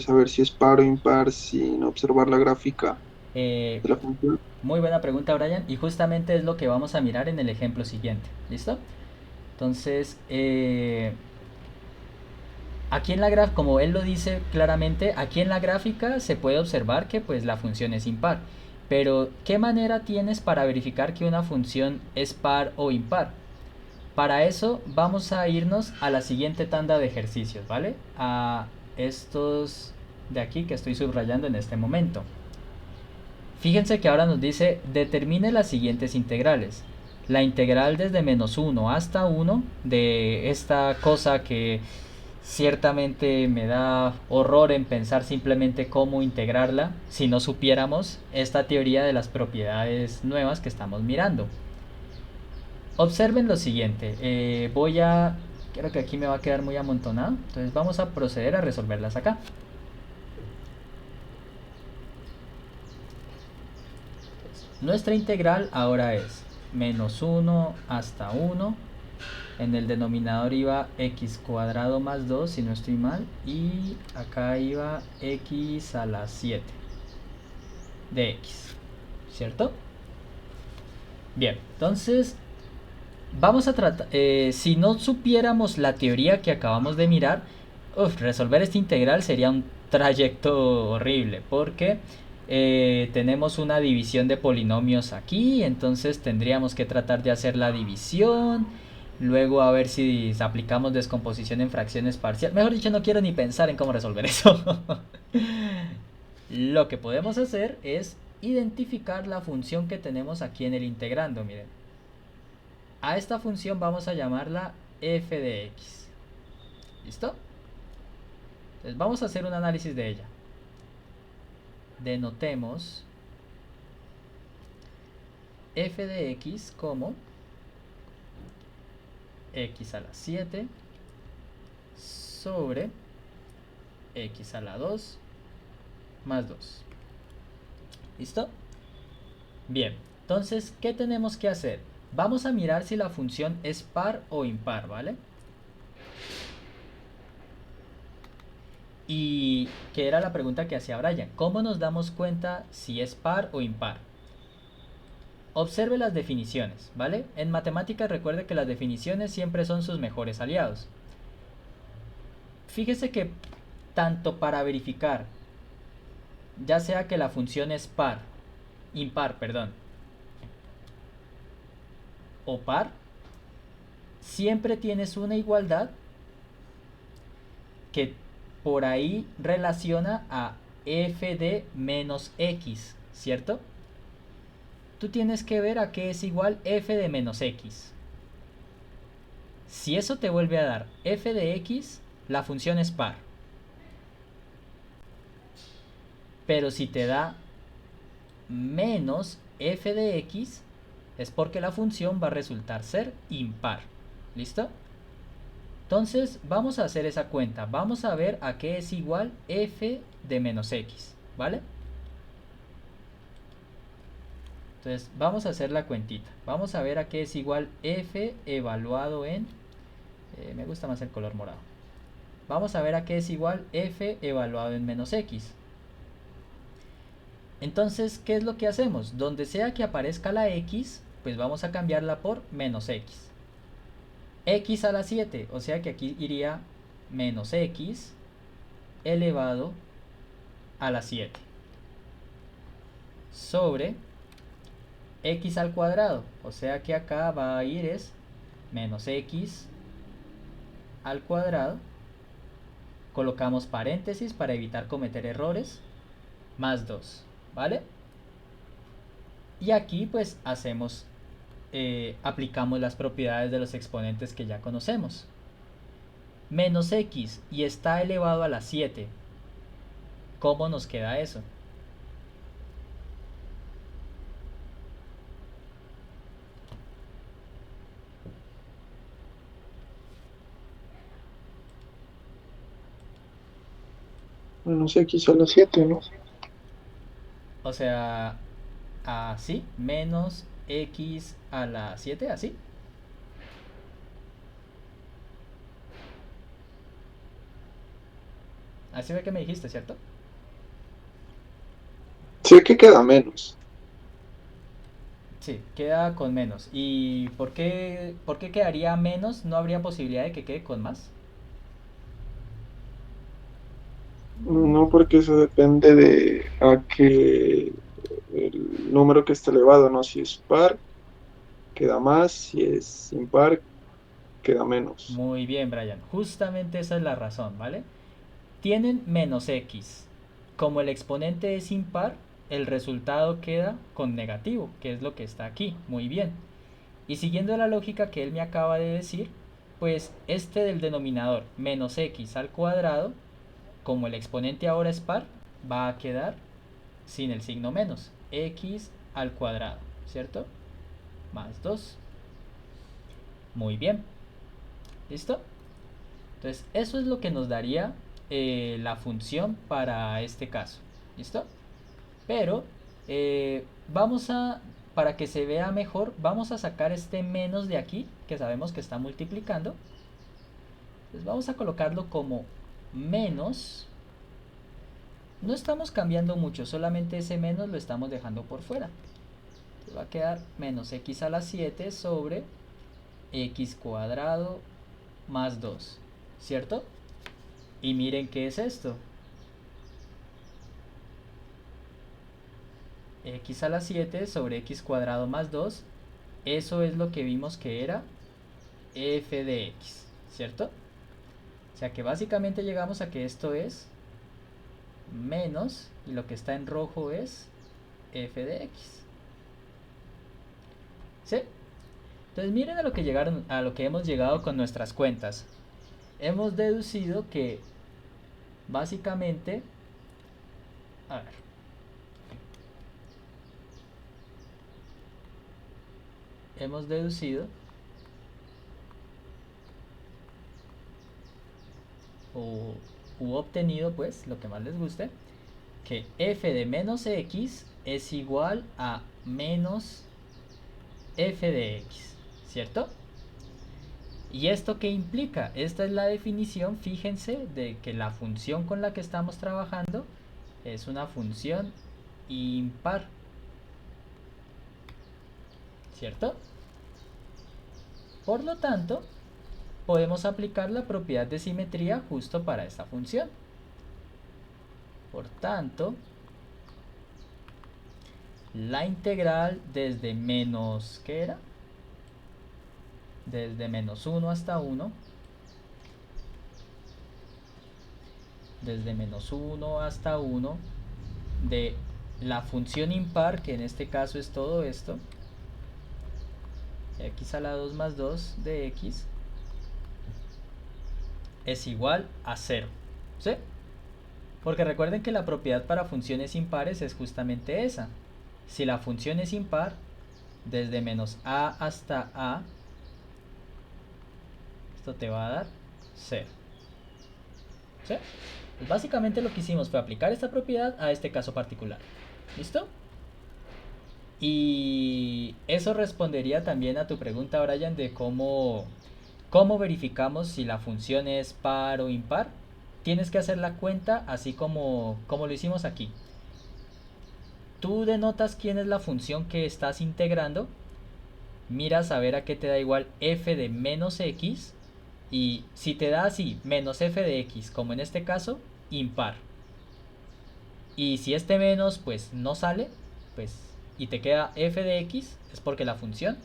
saber si es par o impar sin observar la gráfica de la función. Muy buena pregunta, Brian, y justamente es lo que vamos a mirar en el ejemplo siguiente. ¿Listo? Entonces, aquí en la gráfica, como él lo dice claramente, aquí en la gráfica se puede observar que pues la función es impar. Pero, ¿qué manera tienes para verificar que una función es par o impar? Para eso vamos a irnos a la siguiente tanda de ejercicios, ¿vale? A estos de aquí que estoy subrayando en este momento. Fíjense que ahora nos dice, determine las siguientes integrales. La integral desde menos 1 hasta 1 de esta cosa que ciertamente me da horror en pensar simplemente cómo integrarla si no supiéramos esta teoría de las propiedades nuevas que estamos mirando. Observen lo siguiente, creo que aquí me va a quedar muy amontonado, entonces vamos a proceder a resolverlas acá. Nuestra integral ahora es menos 1 hasta 1. En el denominador iba x cuadrado más 2, si no estoy mal. Y acá iba x a la 7 de x, ¿cierto? Bien, entonces vamos a tratar, si no supiéramos la teoría que acabamos de mirar, resolver esta integral sería un trayecto horrible, porque tenemos una división de polinomios aquí, entonces tendríamos que tratar de hacer la división, luego a ver si aplicamos descomposición en fracciones parciales. Mejor dicho, no quiero ni pensar en cómo resolver eso. Lo que podemos hacer es identificar la función que tenemos aquí en el integrando, miren. A esta función vamos a llamarla f de x. ¿Listo? Entonces vamos a hacer un análisis de ella. Denotemos f de x como x a la 7 sobre x a la 2 más 2. ¿Listo? Bien, entonces, ¿qué tenemos que hacer? Vamos a mirar si la función es par o impar, ¿vale? Y que era la pregunta que hacía Brian. ¿Cómo nos damos cuenta si es par o impar? Observe las definiciones, ¿vale? En matemáticas recuerde que las definiciones siempre son sus mejores aliados. Fíjese que tanto para verificar, ya sea que la función es impar, o par, siempre tienes una igualdad que por ahí relaciona a f de menos x, ¿cierto? Tú tienes que ver a qué es igual f de menos x. Si eso te vuelve a dar f de x, la función es par. Pero si te da menos f de x, es porque la función va a resultar ser impar. ¿Listo? Entonces vamos a hacer esa cuenta. Vamos a ver a qué es igual f de menos x, ¿vale? Entonces vamos a hacer la cuentita. Vamos a ver a qué es igual f evaluado en... me gusta más el color morado. Vamos a ver a qué es igual f evaluado en menos x. Entonces, ¿qué es lo que hacemos? Donde sea que aparezca la x, pues vamos a cambiarla por menos x. X a la 7, o sea que aquí iría menos x elevado a la 7 sobre x al cuadrado, o sea que acá va a ir es menos x al cuadrado, colocamos paréntesis para evitar cometer errores, más 2, ¿vale? Y aquí pues aplicamos las propiedades de los exponentes que ya conocemos. Menos x y está elevado a la 7. ¿Cómo nos queda eso? Menos x a la 7, ¿no? O sea, así, menos x a la 7, así. Así fue que me dijiste, ¿cierto? Sí que queda menos. Sí, queda con menos. ¿Y por qué quedaría menos? ¿No habría posibilidad de que quede con más? No, porque eso depende de a que el número que esté elevado, ¿no? Si es par, queda más. Si es impar, queda menos. Muy bien, Brian. Justamente esa es la razón, ¿vale? Tienen menos x. Como el exponente es impar, el resultado queda con negativo, que es lo que está aquí. Muy bien. Y siguiendo la lógica que él me acaba de decir, pues este del denominador menos x al cuadrado, como el exponente ahora es par, va a quedar sin el signo menos, x al cuadrado, ¿cierto? Más 2. Muy bien. ¿Listo? Entonces eso es lo que nos daría la función para este caso. ¿Listo? Pero vamos a, para que se vea mejor, vamos a sacar este menos de aquí, que sabemos que está multiplicando. Entonces vamos a colocarlo como menos. No estamos cambiando mucho, solamente ese menos lo estamos dejando por fuera. Entonces va a quedar menos x a la 7 sobre x cuadrado más 2, ¿cierto? Y miren qué es esto. X a la 7 sobre x cuadrado más 2, eso es lo que vimos que era f de x, ¿cierto? O sea que básicamente llegamos a que esto es menos, y lo que está en rojo es f de x. ¿Sí? Entonces miren a lo que hemos llegado con nuestras cuentas. Hemos deducido que básicamente, a ver, hemos deducido u obtenido, pues, lo que más les guste, que f de menos x es igual a menos f de x, ¿cierto? ¿Y esto qué implica? Esta es la definición, fíjense, de que la función con la que estamos trabajando es una función impar, ¿cierto? Por lo tanto, podemos aplicar la propiedad de simetría justo para esta función. Por tanto, la integral desde menos, ¿qué era? Desde menos 1 hasta 1. Desde menos 1 hasta 1 de la función impar, que en este caso es todo esto, x a la 2 más 2 de x, es igual a 0, ¿sí? Porque recuerden que la propiedad para funciones impares es justamente esa. Si la función es impar, desde menos a hasta a, esto te va a dar 0, ¿sí? Pues básicamente lo que hicimos fue aplicar esta propiedad a este caso particular. ¿Listo? Y eso respondería también a tu pregunta, Brian, de cómo verificamos si la función es par o impar. Tienes que hacer la cuenta así como lo hicimos aquí. Tú denotas quién es la función que estás integrando, miras a ver a qué te da igual f de menos x, y si te da así menos f de x, como en este caso, impar. Y si este menos pues no sale, pues y te queda f de x, es porque la función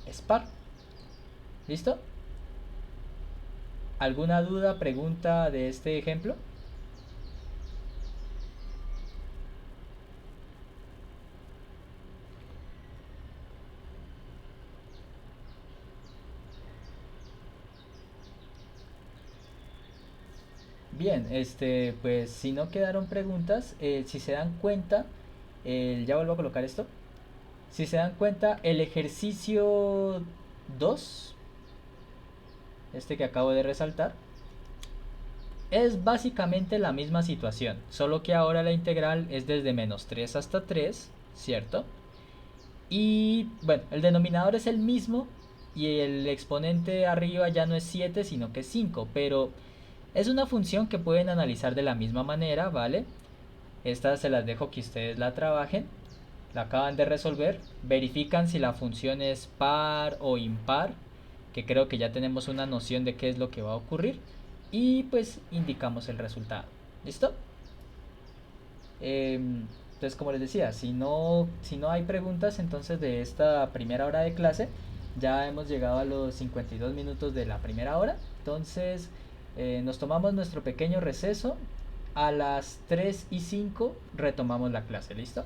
es par. ¿Listo? ¿Alguna duda, pregunta de este ejemplo? Bien, pues si no quedaron preguntas, si se dan cuenta, ya vuelvo a colocar esto. Si se dan cuenta, el ejercicio 2, este que acabo de resaltar, es básicamente la misma situación, solo que ahora la integral es desde menos 3 hasta 3, ¿cierto? Y bueno, el denominador es el mismo y el exponente arriba ya no es 7 sino que es 5, pero es una función que pueden analizar de la misma manera, ¿vale? Estas se las dejo que ustedes la trabajen. La acaban de resolver. Verifican si la función es par o impar, que creo que ya tenemos una noción de qué es lo que va a ocurrir. Y pues indicamos el resultado. ¿Listo? Entonces, como les decía, si no hay preguntas entonces de esta primera hora de clase, Ya hemos llegado a los 52 minutos de la primera hora. Entonces nos tomamos nuestro pequeño receso. A las 3:05 retomamos la clase, ¿listo?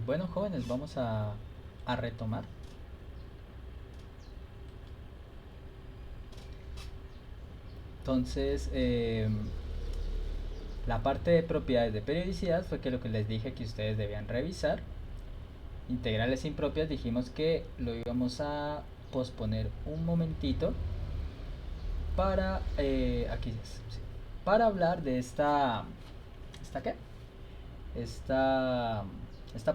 Bueno, jóvenes, vamos a retomar. Entonces, la parte de propiedades de periodicidad fue que lo que les dije que ustedes debían revisar. Integrales impropias dijimos que lo íbamos a posponer un momentito para aquí sí, para hablar de esta qué esta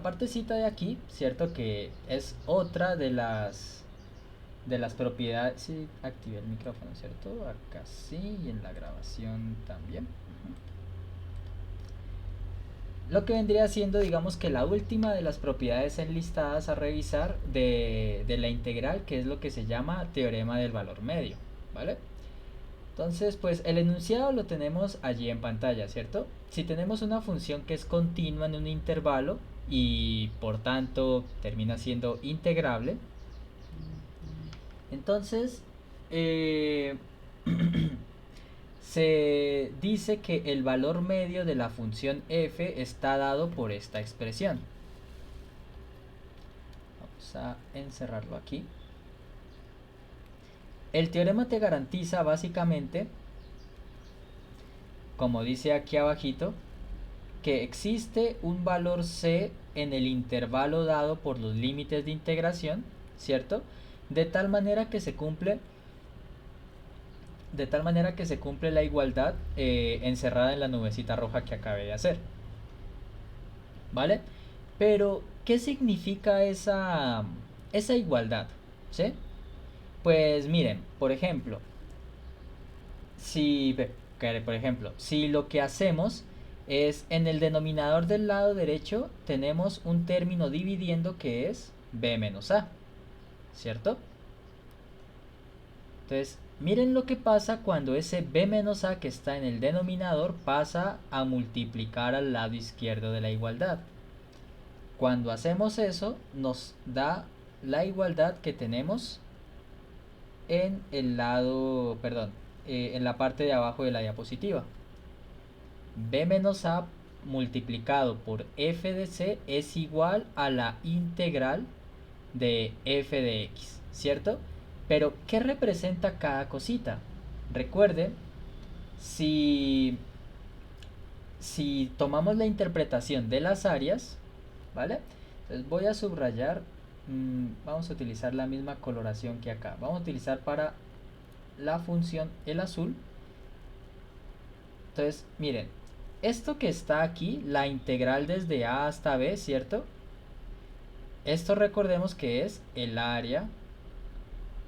partecita de aquí, cierto, que es otra de las propiedades. Sí, activé el micrófono, cierto, acá sí, y en la grabación también. Lo que vendría siendo, digamos, que la última de las propiedades enlistadas a revisar de la integral, que es lo que se llama teorema del valor medio, ¿vale? Entonces, pues el enunciado lo tenemos allí en pantalla, ¿cierto? Si tenemos una función que es continua en un intervalo y por tanto termina siendo integrable, entonces se dice que el valor medio de la función f está dado por esta expresión. Vamos a encerrarlo aquí. El teorema te garantiza básicamente, como dice aquí abajito, que existe un valor c en el intervalo dado por los límites de integración, ¿cierto? De tal manera que se cumple la igualdad encerrada en la nubecita roja que acabé de hacer, ¿vale? Pero, ¿qué significa esa igualdad? ¿Sí? Pues miren, por ejemplo, si lo que hacemos es en el denominador del lado derecho tenemos un término dividiendo que es b menos a, ¿cierto? Entonces, miren lo que pasa cuando ese b menos a que está en el denominador pasa a multiplicar al lado izquierdo de la igualdad. Cuando hacemos eso, nos da la igualdad que tenemos en el lado, en la parte de abajo de la diapositiva. b menos a multiplicado por f de c es igual a la integral de f de x, ¿cierto? Pero, ¿qué representa cada cosita? Recuerden, si tomamos la interpretación de las áreas, ¿vale? Entonces voy a subrayar, vamos a utilizar la misma coloración que acá. Vamos a utilizar para la función el azul. Entonces, miren, esto que está aquí, la integral desde a hasta b, ¿cierto? Esto recordemos que es el área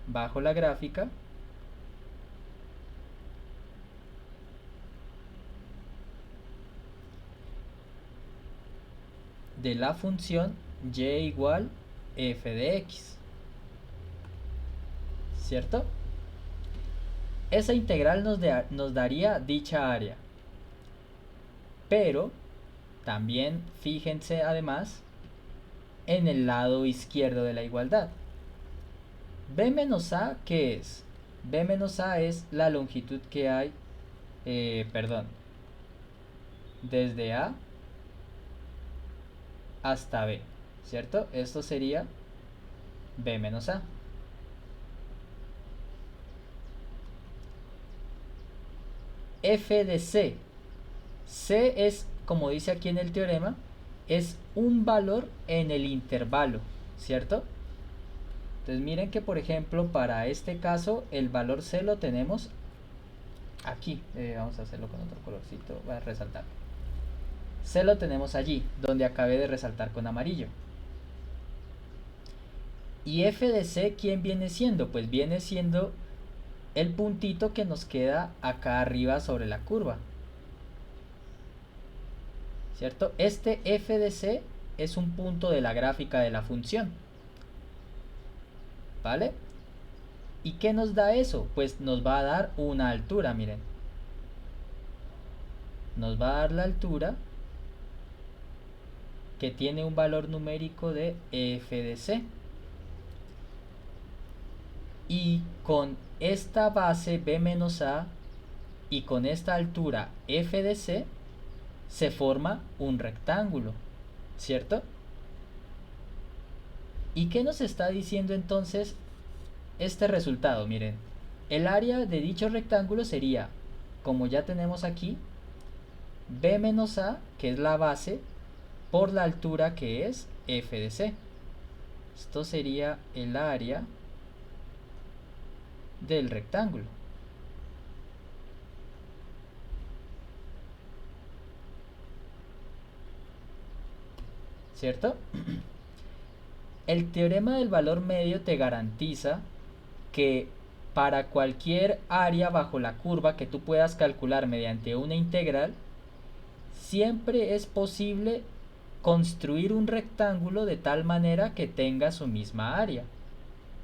bajo la gráfica de la función y igual f de x, ¿cierto? Esa integral nos daría dicha área, pero también fíjense además en el lado izquierdo de la igualdad. b menos a, ¿qué es? b menos a es la longitud que hay, desde a hasta b, ¿cierto? Esto sería b menos a. F de c. C es, como dice aquí en el teorema, es un valor en el intervalo, ¿cierto? Entonces miren que, por ejemplo, para este caso el valor c lo tenemos aquí. Vamos a hacerlo con otro colorcito, voy a resaltar. C lo tenemos allí, donde acabé de resaltar con amarillo. Y f de c, ¿quién viene siendo? Pues viene siendo el puntito que nos queda acá arriba sobre la curva, ¿cierto? Este f de c es un punto de la gráfica de la función, ¿vale? ¿Y qué nos da eso? Pues nos va a dar una altura, miren. Nos va a dar la altura que tiene un valor numérico de f de c. Y con esta base b menos a y con esta altura f de c se forma un rectángulo, ¿cierto? ¿Y qué nos está diciendo entonces este resultado? Miren, el área de dicho rectángulo sería, como ya tenemos aquí, B menos A, que es la base, por la altura que es F de C. Esto sería el área del rectángulo. ¿Cierto? El teorema del valor medio te garantiza que para cualquier área bajo la curva que tú puedas calcular mediante una integral, siempre es posible construir un rectángulo de tal manera que tenga su misma área.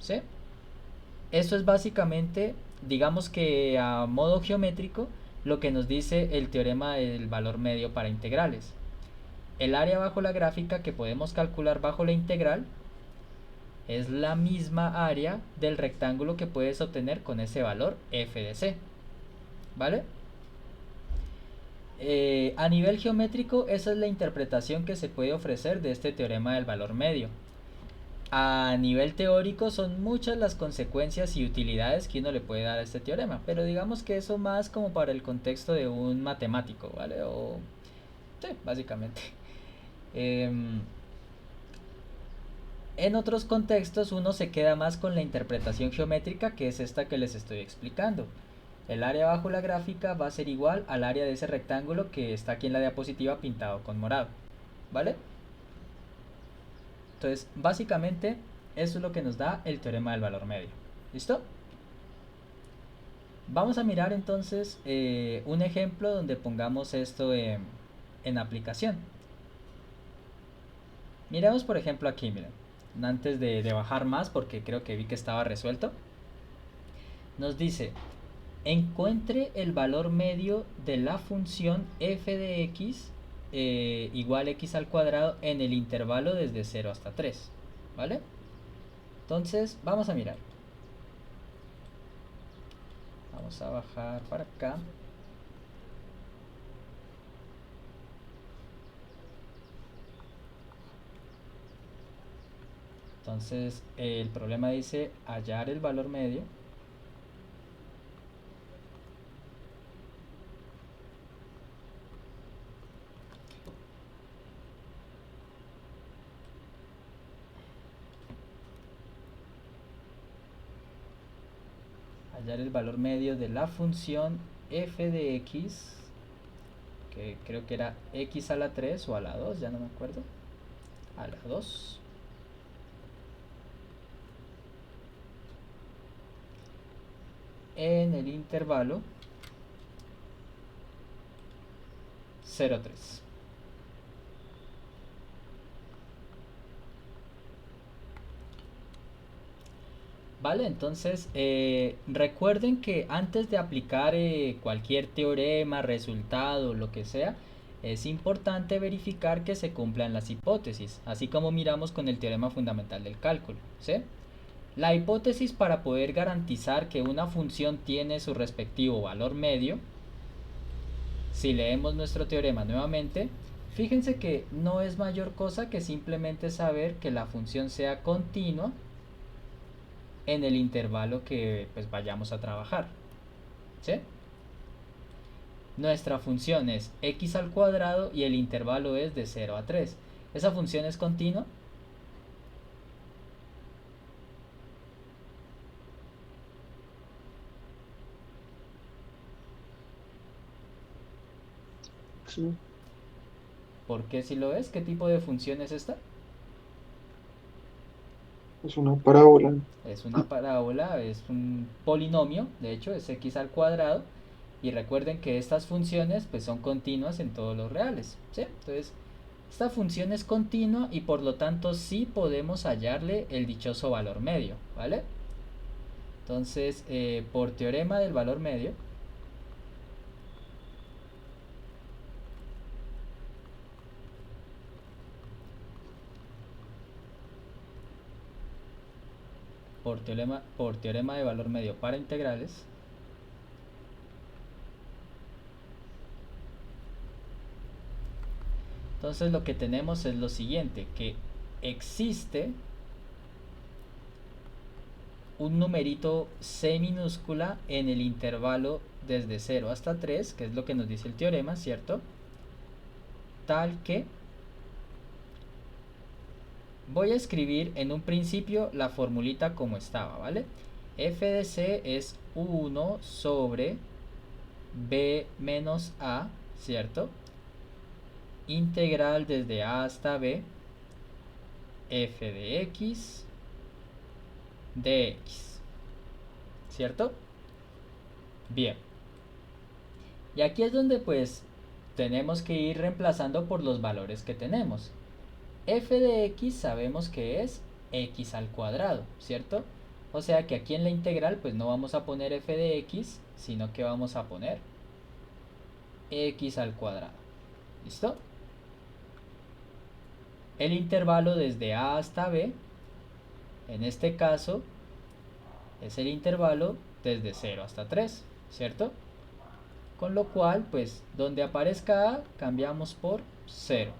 ¿Sí? Eso es básicamente, digamos que a modo geométrico, lo que nos dice el teorema del valor medio para integrales. El área bajo la gráfica que podemos calcular bajo la integral es la misma área del rectángulo que puedes obtener con ese valor f de c. ¿Vale? A nivel geométrico, esa es la interpretación que se puede ofrecer de este teorema del valor medio. A nivel teórico son muchas las consecuencias y utilidades que uno le puede dar a este teorema, pero digamos que eso más como para el contexto de un matemático, ¿vale? O sí, básicamente. En otros contextos uno se queda más con la interpretación geométrica, que es esta que les estoy explicando. El área bajo la gráfica va a ser igual al área de ese rectángulo que está aquí en la diapositiva pintado con morado, ¿vale? Entonces, básicamente, eso es lo que nos da el teorema del valor medio. ¿Listo? Vamos a mirar entonces un ejemplo donde pongamos esto en aplicación. Miremos por ejemplo aquí, miren. Antes de bajar más, porque creo que vi que estaba resuelto. Nos dice, encuentre el valor medio de la función f de x igual x al cuadrado en el intervalo desde 0 hasta 3. ¿Vale? Entonces, vamos a mirar. Vamos a bajar para acá. Entonces, el problema dice hallar el valor medio. Hallar el valor medio de la función f de x, que creo que era x a la 3 o a la 2, ya no me acuerdo. A la 2. En el intervalo 0,3. Vale, entonces recuerden que antes de aplicar cualquier teorema, resultado, lo que sea, es importante verificar que se cumplan las hipótesis, así como miramos con el teorema fundamental del cálculo, ¿sí? La hipótesis para poder garantizar que una función tiene su respectivo valor medio, si leemos nuestro teorema nuevamente, fíjense que no es mayor cosa que simplemente saber que la función sea continua en el intervalo que pues vayamos a trabajar, ¿sí? Nuestra función es x al cuadrado y el intervalo es de 0 a 3. ¿Esa función es continua? Sí, ¿Por qué si lo es? ¿Qué tipo de función es esta? es una parábola. Es una parábola, es un polinomio, de hecho es x al cuadrado. Y recuerden que estas funciones pues son continuas en todos los reales, ¿sí? Entonces, esta función es continua y por lo tanto sí podemos hallarle el dichoso valor medio, ¿vale? Entonces, por teorema del valor medio, por teorema de valor medio para integrales, entonces lo que tenemos es lo siguiente, que existe un numerito C minúscula en el intervalo desde 0 hasta 3, que es lo que nos dice el teorema, ¿cierto? Tal que voy a escribir en un principio la formulita como estaba, ¿vale? F de C es 1 sobre B menos A, ¿cierto? Integral desde A hasta B, f de x dx, ¿cierto? Bien. Y aquí es donde pues tenemos que ir reemplazando por los valores que tenemos. F de x sabemos que es x al cuadrado, ¿cierto? O sea que aquí en la integral pues no vamos a poner f de x, sino que vamos a poner x al cuadrado. ¿Listo? El intervalo desde A hasta B, en este caso, es el intervalo desde 0 hasta 3, ¿cierto? Con lo cual, pues, donde aparezca A, cambiamos por 0.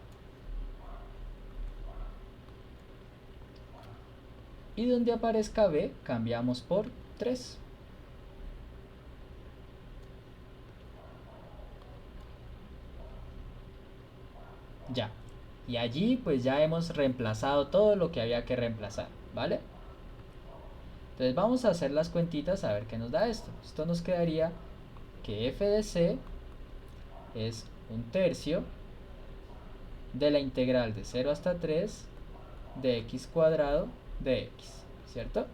Y donde aparezca B, cambiamos por 3. Ya. Y allí pues ya hemos reemplazado todo lo que había que reemplazar, ¿vale? Entonces vamos a hacer las cuentitas a ver qué nos da esto. Esto nos quedaría que f de c es 1/3 de la integral de 0 hasta 3 de x cuadrado de x, ¿cierto?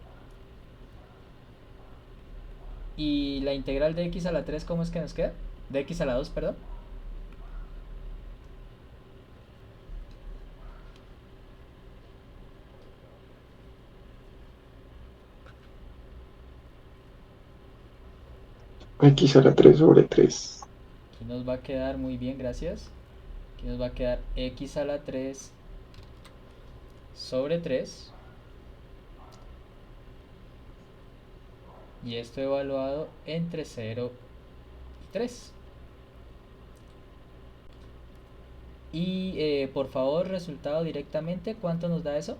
Y la integral de x a la 3, ¿cómo es que nos queda? De x a la 2, perdón. X a la 3 sobre 3. Aquí nos va a quedar muy bien, gracias. Aquí nos va a quedar x a la 3 sobre 3. Y esto evaluado entre 0 y 3. Y por favor, resultado directamente, ¿cuánto nos da eso?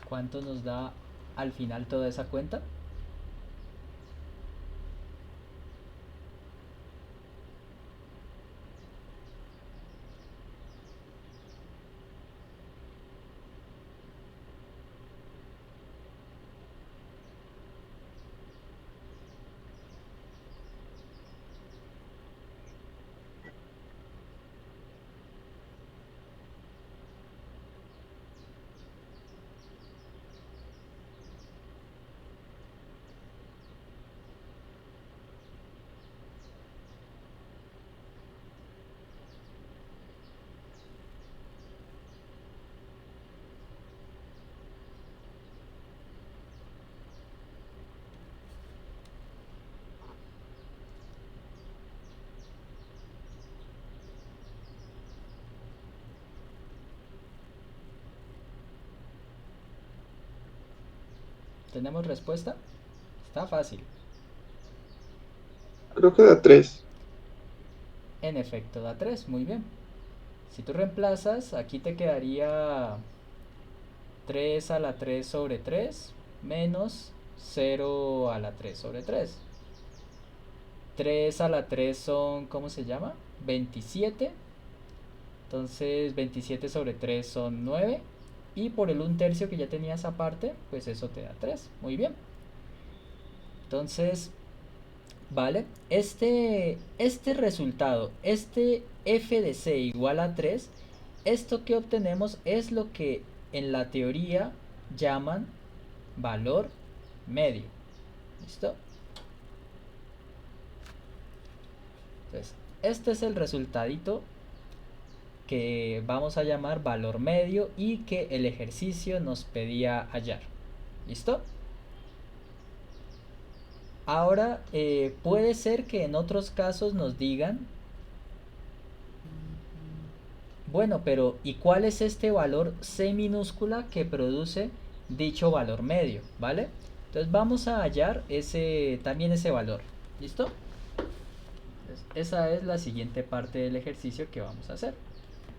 ¿Cuánto nos da al final toda esa cuenta? ¿Tenemos respuesta? Está fácil. Creo que da 3. En efecto, da 3, muy bien. Si tú reemplazas, aquí te quedaría 3 a la 3 sobre 3 menos 0 a la 3 sobre 3. 3 a la 3 son, ¿cómo se llama? 27. Entonces 27 sobre 3 son 9. Y por el 1/3 que ya tenías aparte, pues eso te da 3. Muy bien. Entonces, ¿vale? Este resultado, este f de c igual a 3, esto que obtenemos es lo que en la teoría llaman valor medio. ¿Listo? Entonces, este es el resultadito que vamos a llamar valor medio y que el ejercicio nos pedía hallar. ¿Listo? Ahora, puede ser que en otros casos nos digan, bueno, pero ¿y cuál es este valor C minúscula que produce dicho valor medio? ¿Vale? Entonces vamos a hallar también ese valor. ¿Listo? Entonces, esa es la siguiente parte del ejercicio que vamos a hacer.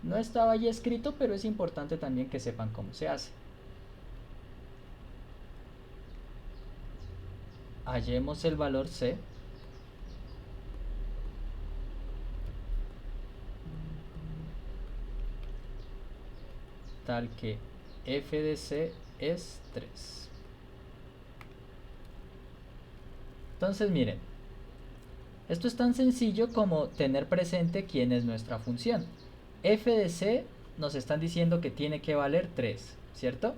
No estaba allí escrito, pero es importante también que sepan cómo se hace. Hallemos el valor C. Tal que f de C es 3. Entonces miren, esto es tan sencillo como tener presente quién es nuestra función. F de C nos están diciendo que tiene que valer 3, ¿cierto?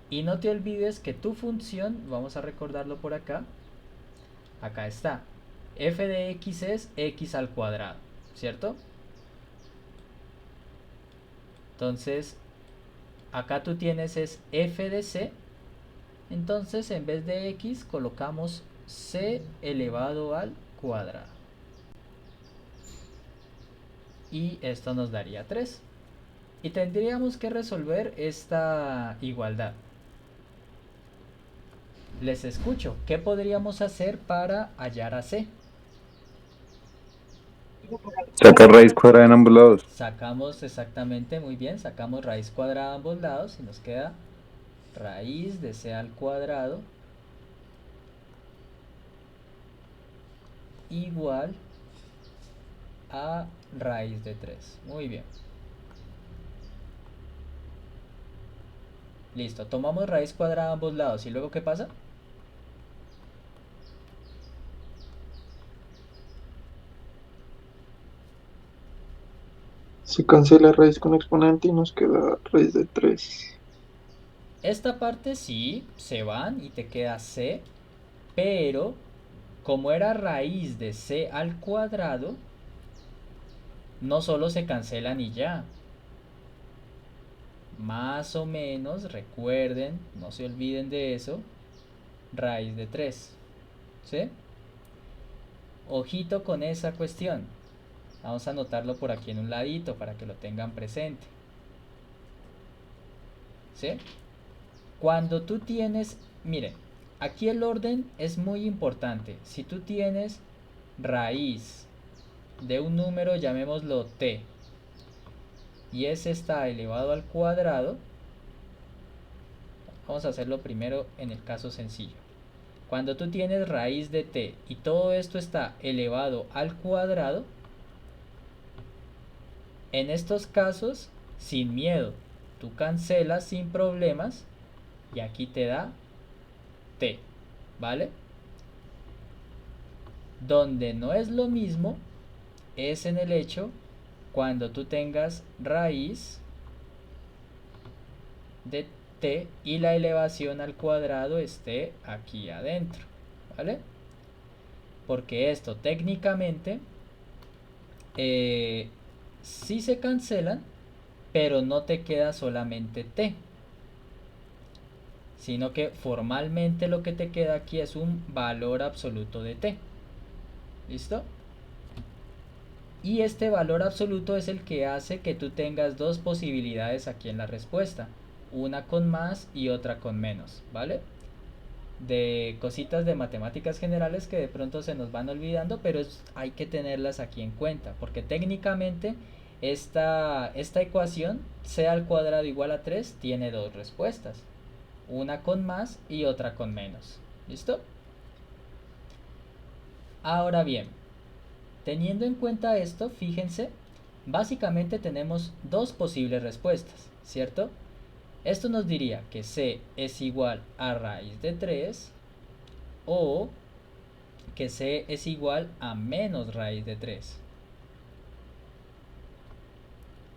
Y no te olvides que tu función, vamos a recordarlo por acá, acá está. F de X es X al cuadrado, ¿cierto? Entonces, acá tú tienes es F de C. Entonces, en vez de X, colocamos C elevado al cuadrado. Y esto nos daría 3. Y tendríamos que resolver esta igualdad. Les escucho. ¿Qué podríamos hacer para hallar a C? Sacar raíz cuadrada en ambos lados. Sacamos exactamente, muy bien, sacamos raíz cuadrada a ambos lados y nos queda raíz de C al cuadrado igual a raíz de 3. Muy bien. Listo, tomamos raíz cuadrada a ambos lados y luego ¿qué pasa? Se cancela raíz con exponente y nos queda raíz de 3. Esta parte sí, se van y te queda C, pero como era raíz de C al cuadrado, no solo se cancelan y ya. Más o menos, recuerden, no se olviden de eso, raíz de 3. ¿Sí? Ojito con esa cuestión. Vamos a anotarlo por aquí en un ladito para que lo tengan presente. ¿Sí? Cuando tú tienes, miren, aquí el orden es muy importante. Si tú tienes raíz de un número, llamémoslo t, y ese está elevado al cuadrado, vamos a hacerlo primero en el caso sencillo. Cuando tú tienes raíz de t y todo esto está elevado al cuadrado, en estos casos, sin miedo, tú cancelas sin problemas y aquí te da t, ¿vale? Donde no es lo mismo es en el hecho cuando tú tengas raíz de t y la elevación al cuadrado esté aquí adentro, ¿vale? Porque esto técnicamente sí se cancelan, pero no te queda solamente t, sino que formalmente lo que te queda aquí es un valor absoluto de t. ¿Listo? Y este valor absoluto es el que hace que tú tengas dos posibilidades aquí en la respuesta, una con más y otra con menos, ¿vale? De cositas de matemáticas generales que de pronto se nos van olvidando, pero hay que tenerlas aquí en cuenta, porque técnicamente esta ecuación, c al cuadrado igual a 3, tiene dos respuestas, una con más y otra con menos. ¿Listo? Ahora bien, teniendo en cuenta esto, fíjense, básicamente tenemos dos posibles respuestas, ¿cierto? Esto nos diría que c es igual a raíz de 3 o que c es igual a menos raíz de 3.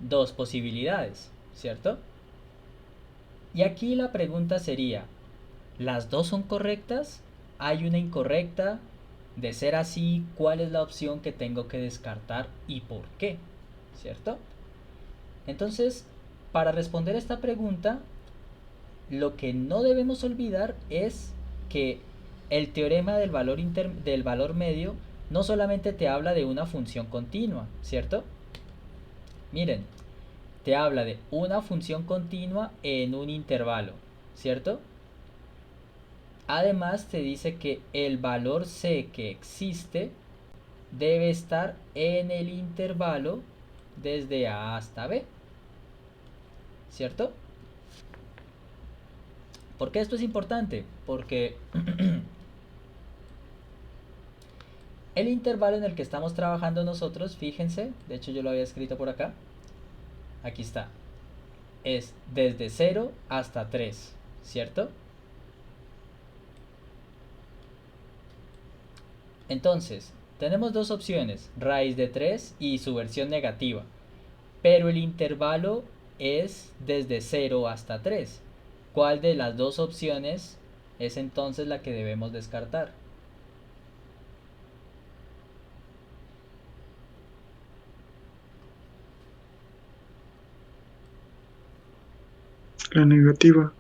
Dos posibilidades, ¿cierto? Y aquí la pregunta sería, ¿las dos son correctas? ¿Hay una incorrecta? De ser así, ¿cuál es la opción que tengo que descartar y por qué? ¿Cierto? Entonces, para responder esta pregunta, lo que no debemos olvidar es que el teorema del valor medio no solamente te habla de una función continua, ¿cierto? Miren, te habla de una función continua en un intervalo, ¿cierto? Además te dice que el valor c que existe debe estar en el intervalo desde a hasta b, ¿cierto? ¿Por qué esto es importante? Porque el intervalo en el que estamos trabajando nosotros, fíjense, de hecho yo lo había escrito por acá, aquí está, es desde 0 hasta 3, ¿cierto? Entonces, tenemos dos opciones, raíz de 3 y su versión negativa, pero el intervalo es desde 0 hasta 3. ¿Cuál de las dos opciones es entonces la que debemos descartar? La negativa.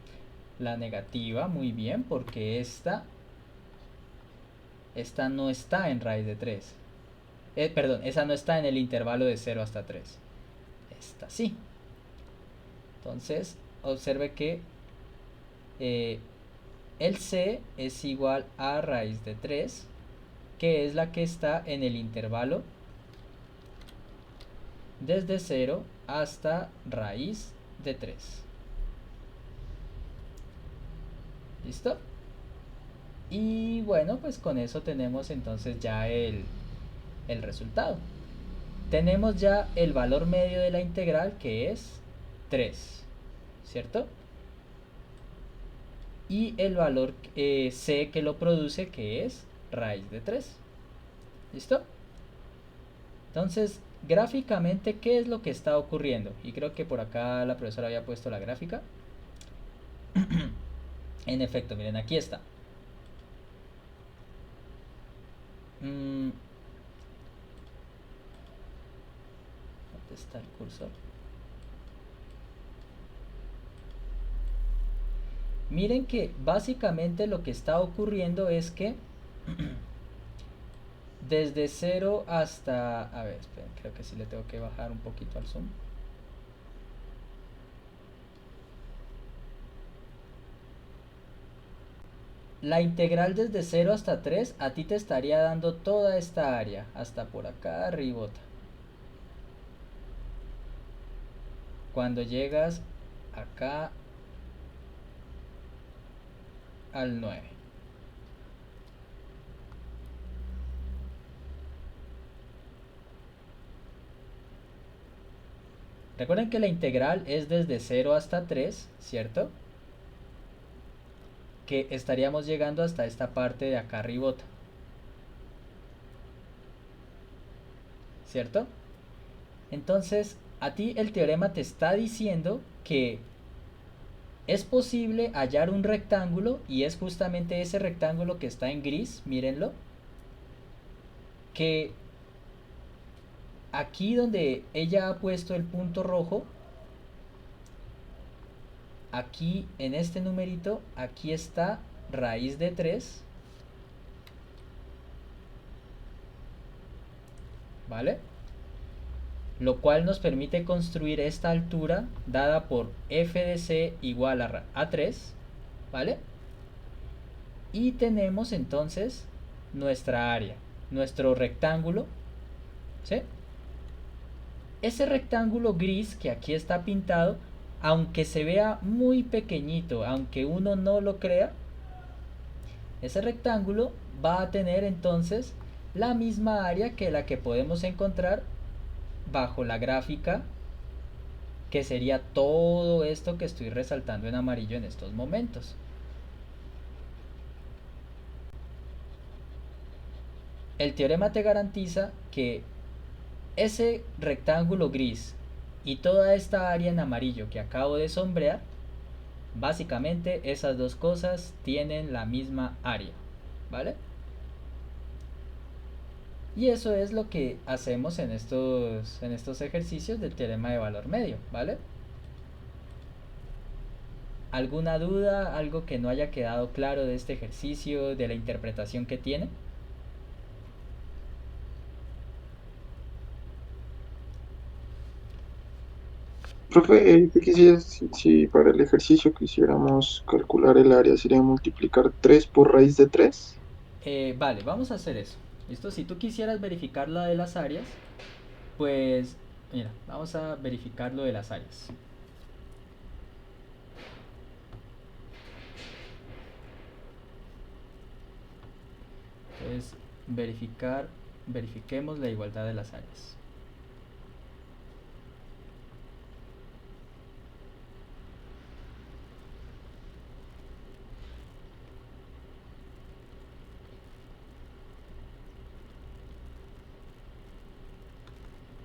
La negativa, muy bien, porque esta no está en raíz de 3. Perdón, esa no está en el intervalo de 0 hasta 3. Esta sí. Entonces, observe que el c es igual a raíz de 3, que es la que está en el intervalo desde 0 hasta raíz de 3. ¿Listo? Y bueno, pues con eso tenemos entonces ya el resultado. Tenemos ya el valor medio de la integral, que es 3, ¿cierto? Y el valor c que lo produce, que es raíz de 3. ¿Listo? Entonces, gráficamente, ¿qué es lo que está ocurriendo? Y creo que por acá la profesora había puesto la gráfica. En efecto, miren, aquí está. ¿Dónde está el cursor? Miren que básicamente lo que está ocurriendo es que desde 0 hasta... A ver, esperen, creo que sí le tengo que bajar un poquito al zoom. La integral desde 0 hasta 3 a ti te estaría dando toda esta área, hasta por acá arribota. Cuando llegas acá al 9. Recuerden que la integral es desde 0 hasta 3, ¿cierto? Que estaríamos llegando hasta esta parte de acá arribota, ¿cierto? Entonces, a ti el teorema te está diciendo que es posible hallar un rectángulo, y es justamente ese rectángulo que está en gris, mírenlo, que aquí donde ella ha puesto el punto rojo, aquí en este numerito, aquí está raíz de 3, ¿vale? Lo cual nos permite construir esta altura dada por f de c igual a 3, ¿vale? Y tenemos entonces nuestra área, nuestro rectángulo, ¿sí? Ese rectángulo gris que aquí está pintado, aunque se vea muy pequeñito, aunque uno no lo crea, ese rectángulo va a tener entonces la misma área que la que podemos encontrar bajo la gráfica, que sería todo esto que estoy resaltando en amarillo en estos momentos. El teorema te garantiza que ese rectángulo gris y toda esta área en amarillo que acabo de sombrear Básicamente esas dos cosas tienen la misma área, ¿vale? Y eso es lo que hacemos en estos ejercicios del teorema de valor medio, ¿vale? ¿Alguna duda, algo que no haya quedado claro de este ejercicio, de la interpretación que tiene? Profe, ¿qué quisieras si para el ejercicio quisiéramos calcular el área, sería multiplicar 3 por raíz de 3? Vale, vamos a hacer eso. ¿Listo? Si tú quisieras verificar la de las áreas, pues mira, vamos a verificar lo de las áreas. Entonces, verifiquemos la igualdad de las áreas.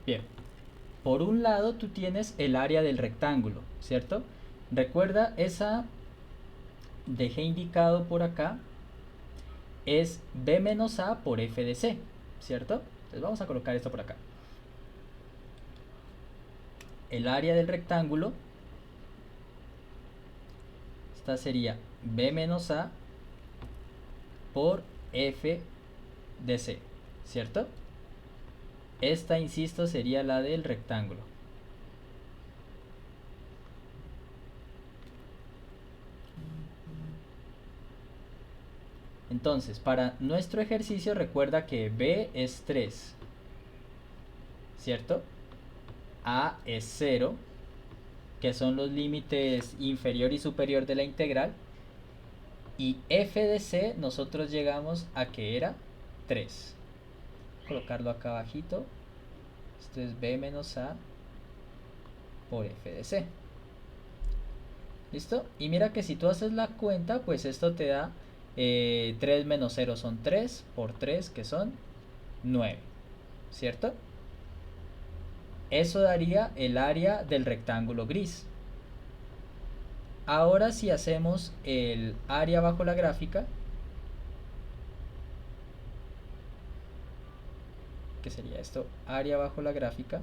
Bien, por un lado tú tienes el área del rectángulo, ¿cierto? Recuerda, esa dejé indicado por acá, es B menos A por F de C, ¿cierto? Entonces vamos a colocar esto por acá. El área del rectángulo, esta sería B menos A por F de C, ¿cierto? Esta, insisto, sería la del rectángulo. Entonces, para nuestro ejercicio recuerda que B es 3, ¿cierto? A es 0, que son los límites inferior y superior de la integral. Y F de C nosotros llegamos a que era 3. Colocarlo acá abajito. Esto es B menos A por F de C. ¿Listo? Y mira que si tú haces la cuenta, pues esto te da 3 menos 0 son 3 por 3, que son 9, ¿cierto? Eso daría el área del rectángulo gris. Ahora si hacemos el área bajo la gráfica, ¿qué sería esto? Área bajo la gráfica.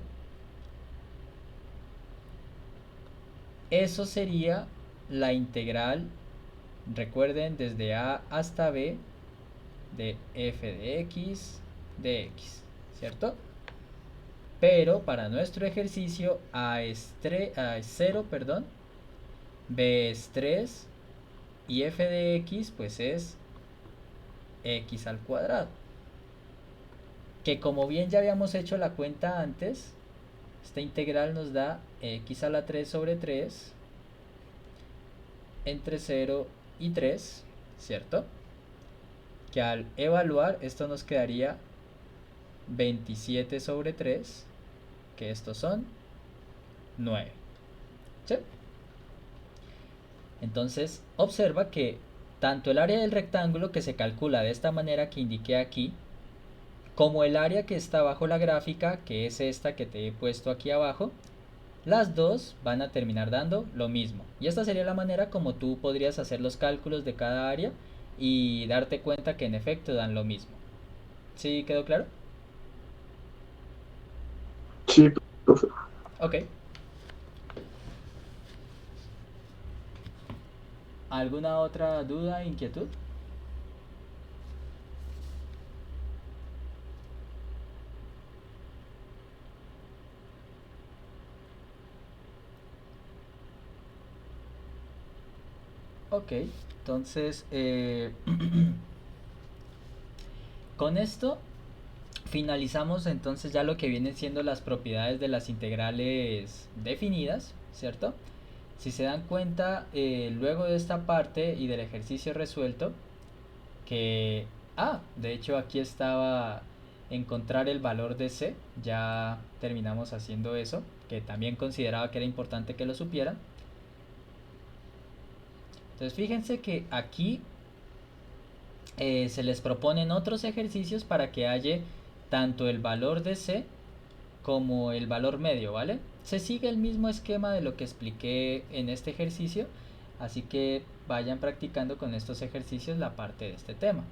Eso sería la integral, recuerden, desde A hasta B de f de x, ¿cierto? Pero para nuestro ejercicio A es 0, perdón, B es 3 y f de x pues es x al cuadrado. Que como bien ya habíamos hecho la cuenta antes, esta integral nos da x a la 3 sobre 3 entre 0 y 3, ¿cierto? Que al evaluar esto nos quedaría 27 sobre 3, que estos son 9, ¿sí? Entonces observa que tanto el área del rectángulo, que se calcula de esta manera que indiqué aquí, como el área que está bajo la gráfica, que es esta que te he puesto aquí abajo, las dos van a terminar dando lo mismo. Y esta sería la manera como tú podrías hacer los cálculos de cada área y darte cuenta que en efecto dan lo mismo. ¿Sí quedó claro? Sí, profe. Ok. ¿Alguna otra duda, inquietud? Ok, entonces con esto finalizamos entonces ya lo que vienen siendo las propiedades de las integrales definidas, ¿cierto? Si se dan cuenta, luego de esta parte y del ejercicio resuelto, que... de hecho aquí estaba encontrar el valor de C, ya terminamos haciendo eso, que también consideraba que era importante que lo supieran. Entonces fíjense que aquí se les proponen otros ejercicios para que haya tanto el valor de C como el valor medio, ¿vale? Se sigue el mismo esquema de lo que expliqué en este ejercicio, Así que vayan practicando con estos ejercicios la parte de este tema.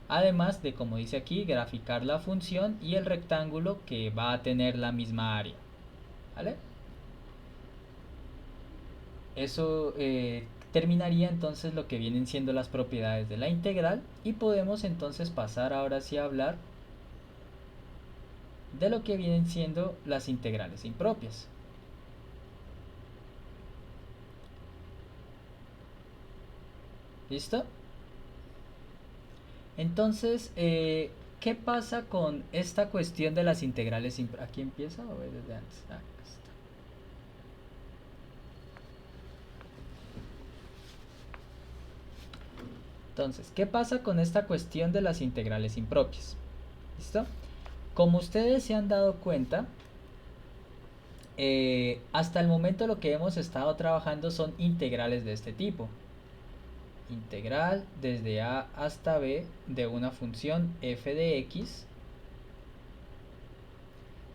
Además de, como dice aquí, graficar la función y el rectángulo que va a tener la misma área. ¿Vale? Eso terminaría entonces lo que vienen siendo las propiedades de la integral, y podemos entonces pasar ahora sí a hablar de lo que vienen siendo las integrales impropias. ¿Listo? Entonces, ¿qué pasa con esta cuestión de las integrales impropias? ¿Aquí empieza o es desde antes? Acá está. Entonces, ¿qué pasa con esta cuestión de las integrales impropias? ¿Listo? Como ustedes se han dado cuenta, hasta el momento lo que hemos estado trabajando son integrales de este tipo. Integral desde a hasta b de una función f de x,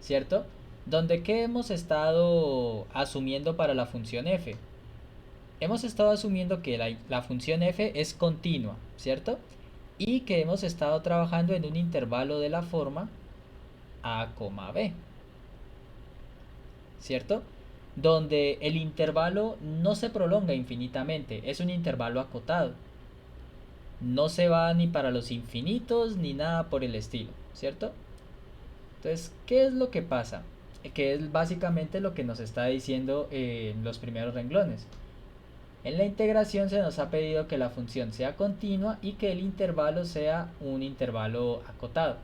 ¿cierto? Donde ¿qué hemos estado asumiendo para la función f? Hemos estado asumiendo que la función f es continua, ¿cierto? Y que hemos estado trabajando en un intervalo de la forma a, b, ¿cierto? Donde el intervalo no se prolonga infinitamente, es un intervalo acotado. No se va ni para los infinitos ni nada por el estilo, ¿cierto? Entonces, ¿qué es lo que pasa? Que es básicamente lo que nos está diciendo en los primeros renglones. En la integración se nos ha pedido que la función sea continua y que el intervalo sea un intervalo acotado.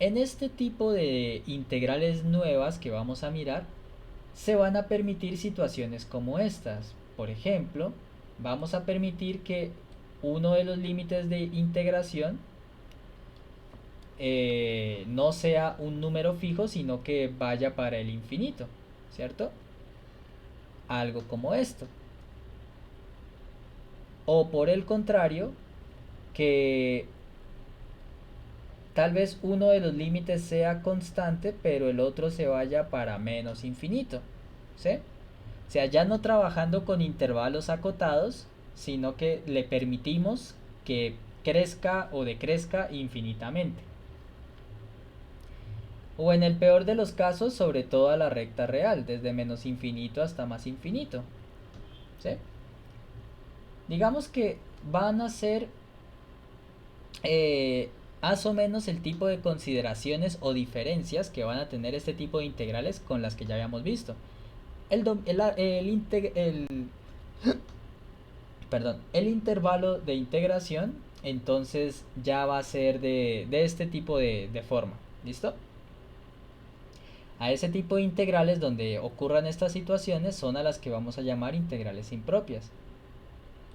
En este tipo de integrales nuevas que vamos a mirar, se van a permitir situaciones como estas. Por ejemplo, vamos a permitir que uno de los límites de integración no sea un número fijo, sino que vaya para el infinito, ¿cierto? Algo como esto. O por el contrario, que tal vez uno de los límites sea constante, pero el otro se vaya para menos infinito, ¿sí? O sea, ya no trabajando con intervalos acotados, sino que le permitimos que crezca o decrezca infinitamente. O en el peor de los casos, sobre todo a la recta real, desde menos infinito hasta más infinito, ¿sí? Digamos que van a ser más o menos el tipo de consideraciones o diferencias que van a tener este tipo de integrales con las que ya habíamos visto. El intervalo de integración entonces ya va a ser de este tipo de forma. ¿Listo? A ese tipo de integrales donde ocurran estas situaciones son a las que vamos a llamar integrales impropias.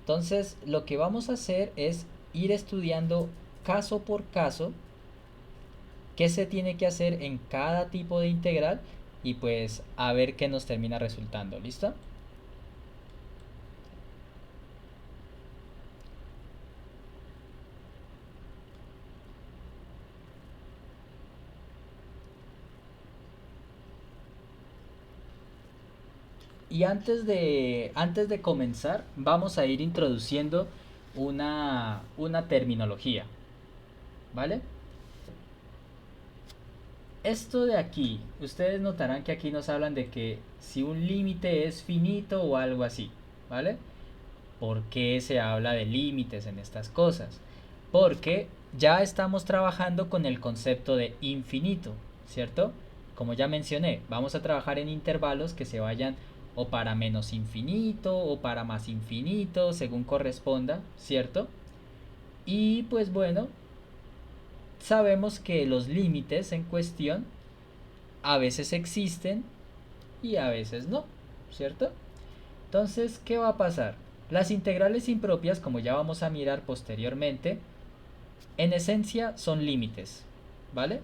Entonces lo que vamos a hacer es ir estudiando caso por caso qué se tiene que hacer en cada tipo de integral y pues a ver qué nos termina resultando. ¿Listo? Y antes de comenzar, vamos a ir introduciendo una terminología, ¿vale? Esto de aquí, ustedes notarán que aquí nos hablan de que si un límite es finito o algo así, ¿vale? ¿Por qué se habla de límites en estas cosas? Porque ya estamos trabajando con el concepto de infinito, ¿cierto? Como ya mencioné, vamos a trabajar en intervalos que se vayan o para menos infinito o para más infinito, según corresponda, ¿cierto? Y pues bueno, sabemos que los límites en cuestión a veces existen y a veces no, ¿cierto? Entonces, ¿qué va a pasar? Las integrales impropias, como ya vamos a mirar posteriormente, en esencia son límites, ¿vale?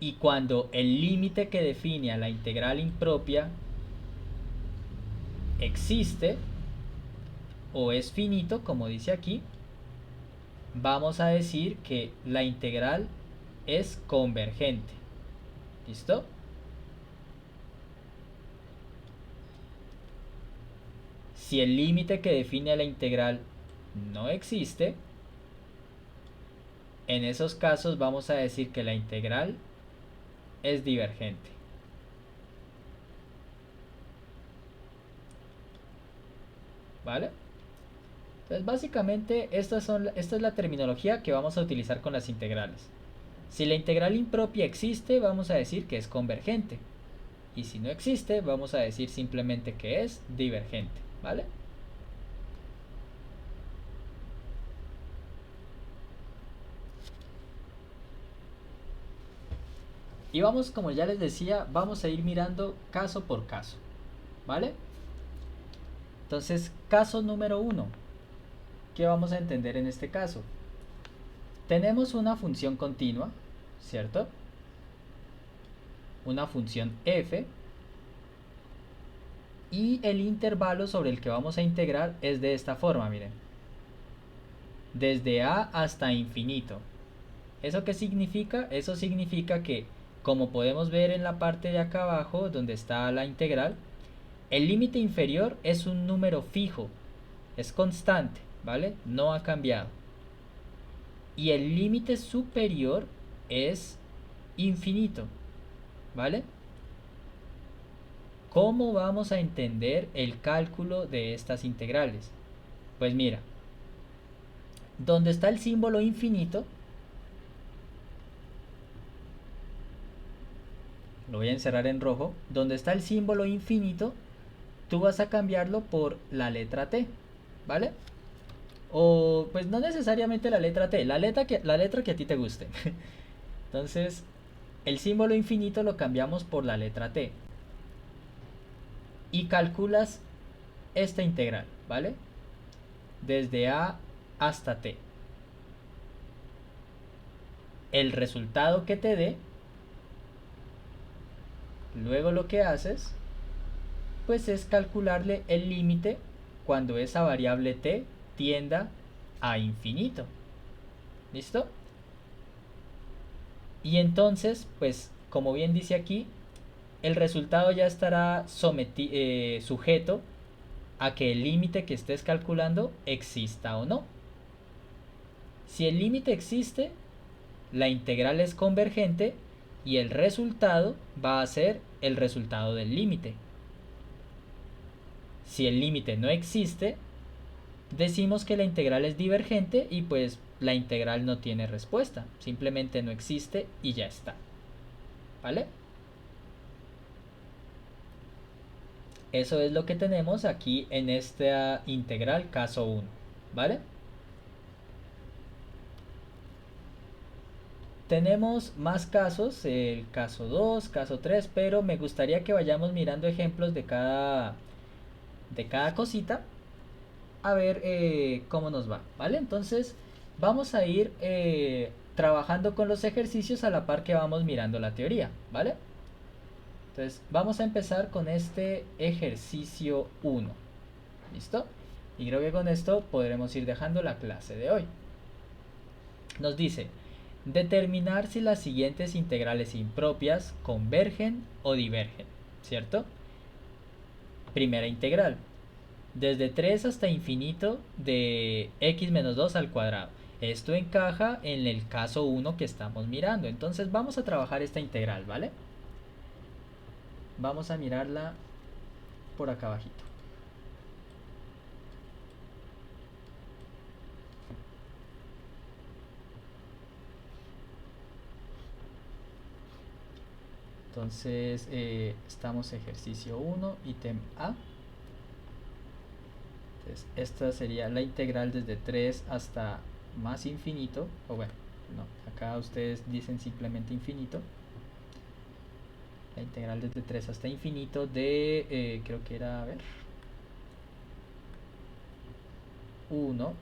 Y cuando el límite que define a la integral impropia existe o es finito, como dice aquí, vamos a decir que la integral es convergente. ¿Listo? Si el límite que define la integral no existe, en esos casos vamos a decir que la integral es divergente. ¿Vale? Entonces básicamente esta es la terminología que vamos a utilizar con las integrales. Si la integral impropia existe, vamos a decir que es convergente. Y si no existe, vamos a decir simplemente que es divergente. ¿Vale? Y vamos, como ya les decía, vamos a ir mirando caso por caso. ¿Vale? Entonces, caso número 1. ¿Qué vamos a entender en este caso? Tenemos una función continua, ¿cierto? Una función f. Y el intervalo sobre el que vamos a integrar es de esta forma, miren. Desde a hasta infinito. ¿Eso qué significa? Eso significa que, como podemos ver en la parte de acá abajo, donde está la integral, el límite inferior es un número fijo, es constante, ¿vale? No ha cambiado. Y el límite superior es infinito, ¿vale? ¿Cómo vamos a entender el cálculo de estas integrales? Pues mira, donde está el símbolo infinito, lo voy a encerrar en rojo, donde está el símbolo infinito, tú vas a cambiarlo por la letra T, ¿vale? O pues no necesariamente la letra T, la letra que a ti te guste. Entonces, el símbolo infinito lo cambiamos por la letra T. Y calculas esta integral, ¿vale? Desde a hasta t. El resultado que te dé, luego lo que haces, pues es calcularle el límite cuando esa variable t tienda a infinito. ¿Listo? Y entonces, pues como bien dice aquí, el resultado ya estará sujeto a que el límite que estés calculando exista o no. Si el límite existe, la integral es convergente y el resultado va a ser el resultado del límite. Si el límite no existe, decimos que la integral es divergente y pues la integral no tiene respuesta, simplemente no existe y ya está. ¿Vale? Eso es lo que tenemos aquí en esta integral caso 1. ¿Vale? Tenemos más casos, el caso 2, caso 3, pero me gustaría que vayamos mirando ejemplos de cada cosita a ver cómo nos va, ¿vale? Entonces vamos a ir trabajando con los ejercicios a la par que vamos mirando la teoría, ¿vale? Entonces vamos a empezar con este ejercicio 1, ¿listo? Y creo que con esto podremos ir dejando la clase de hoy. Nos dice: determinar si las siguientes integrales impropias convergen o divergen, ¿cierto? Primera integral, desde 3 hasta infinito de x menos 2 al cuadrado. Esto encaja en el caso 1 que estamos mirando. Entonces vamos a trabajar esta integral, ¿vale? Vamos a mirarla por acá abajito. Entonces estamos ejercicio 1, ítem A. Entonces, esta sería la integral desde 3 hasta más infinito, o bueno, no, acá ustedes dicen simplemente infinito. La integral desde 3 hasta infinito de, creo que era, a ver, 1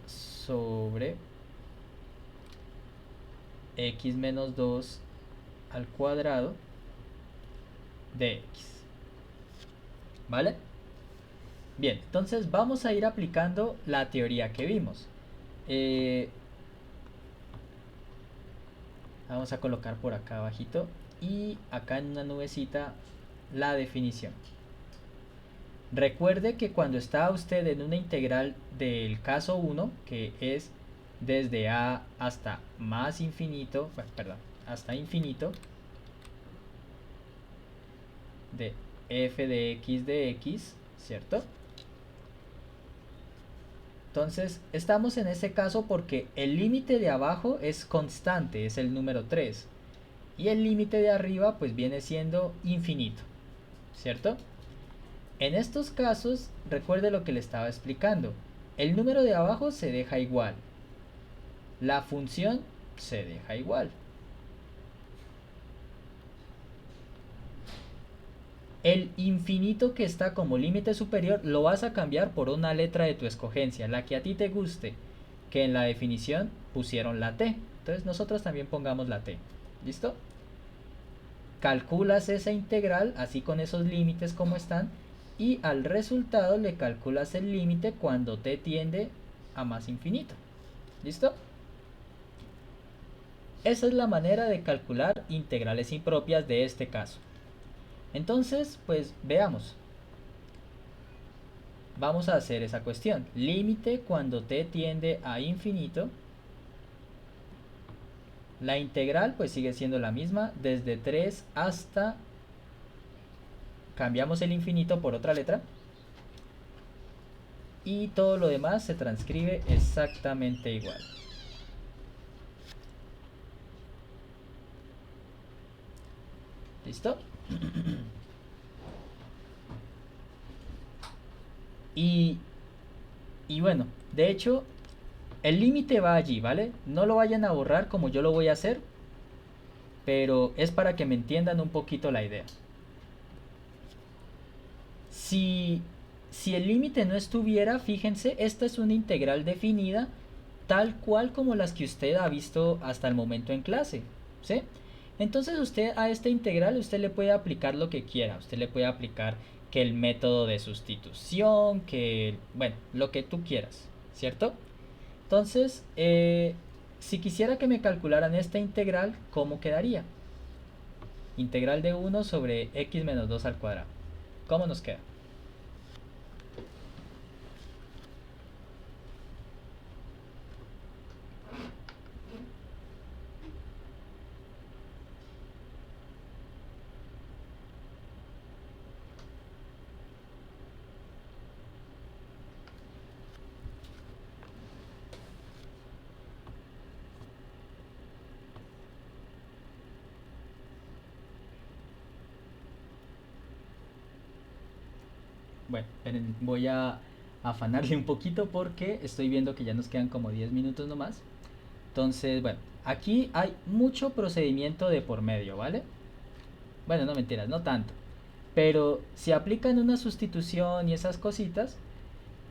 sobre x menos 2 al cuadrado de x. ¿Vale? Bien, entonces vamos a ir aplicando la teoría que vimos. Vamos a colocar por acá abajito y acá en una nubecita la definición. Recuerde que cuando está usted en una integral del caso 1, que es desde a hasta más infinito, bueno, perdón, hasta infinito, de f de x, ¿cierto? Entonces, estamos en ese caso porque el límite de abajo es constante, es el número 3. Y el límite de arriba pues viene siendo infinito, ¿cierto? En estos casos, recuerde lo que le estaba explicando. El número de abajo se deja igual. La función se deja igual. El infinito que está como límite superior lo vas a cambiar por una letra de tu escogencia, la que a ti te guste, que en la definición pusieron la t. Entonces nosotros también pongamos la t. ¿Listo? Calculas esa integral así con esos límites como están y al resultado le calculas el límite cuando t tiende a más infinito. ¿Listo? Esa es la manera de calcular integrales impropias de este caso. Entonces, pues veamos. Vamos a hacer esa cuestión. Límite cuando t tiende a infinito. La integral pues sigue siendo la misma, desde 3 hasta... Cambiamos el infinito por otra letra. Y todo lo demás se transcribe exactamente igual. ¿Listo? Y bueno, de hecho, el límite va allí, ¿vale? No lo vayan a borrar como yo lo voy a hacer, pero es para que me entiendan un poquito la idea. Si el límite no estuviera, fíjense, esta es una integral definida tal cual como las que usted ha visto hasta el momento en clase, ¿sí? Entonces usted a esta integral usted le puede aplicar lo que quiera. Usted le puede aplicar que el método de sustitución, que, bueno, lo que tú quieras, ¿cierto? Entonces, si quisiera que me calcularan esta integral, ¿cómo quedaría? Integral de 1 sobre x menos 2 al cuadrado. ¿Cómo nos queda? Bueno, voy a afanarle un poquito porque estoy viendo que ya nos quedan como 10 minutos nomás. Entonces, bueno, aquí hay mucho procedimiento de por medio, ¿vale? Bueno, no mentiras, no tanto. Pero si aplican una sustitución y esas cositas,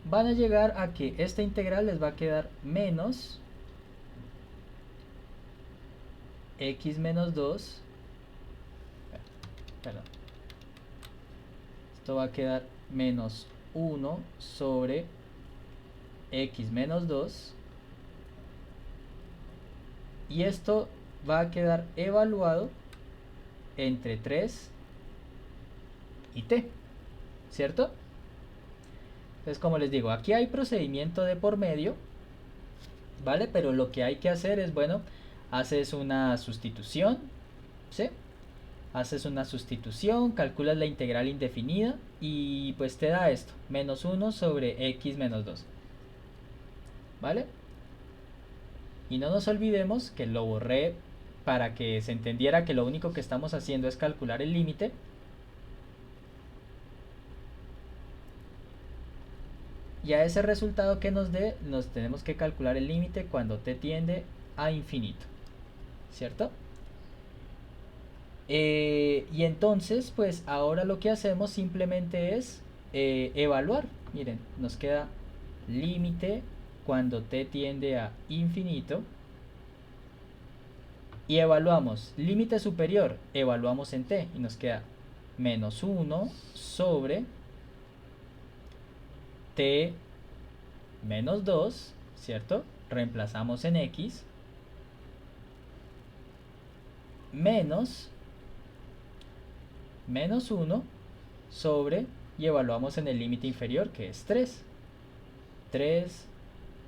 van a llegar a que esta integral les va a quedar menos x menos 2. Perdón. Esto va a quedar menos 1 sobre x menos 2. Y esto va a quedar evaluado entre 3 y t, ¿cierto? Entonces, como les digo, aquí hay procedimiento de por medio, ¿vale? Pero lo que hay que hacer es, bueno, haces una sustitución, ¿sí? Haces una sustitución, calculas la integral indefinida y pues te da esto, menos 1 sobre x menos 2, ¿vale? Y no nos olvidemos que lo borré para que se entendiera que lo único que estamos haciendo es calcular el límite. Y a ese resultado que nos dé, nos tenemos que calcular el límite cuando t tiende a infinito, ¿cierto? Y entonces, pues ahora lo que hacemos simplemente es evaluar. Miren, nos queda límite cuando t tiende a infinito. Y evaluamos límite superior, evaluamos en t y nos queda menos 1 sobre t menos 2, ¿cierto? Reemplazamos en x menos 1 sobre y evaluamos en el límite inferior, que es 3. 3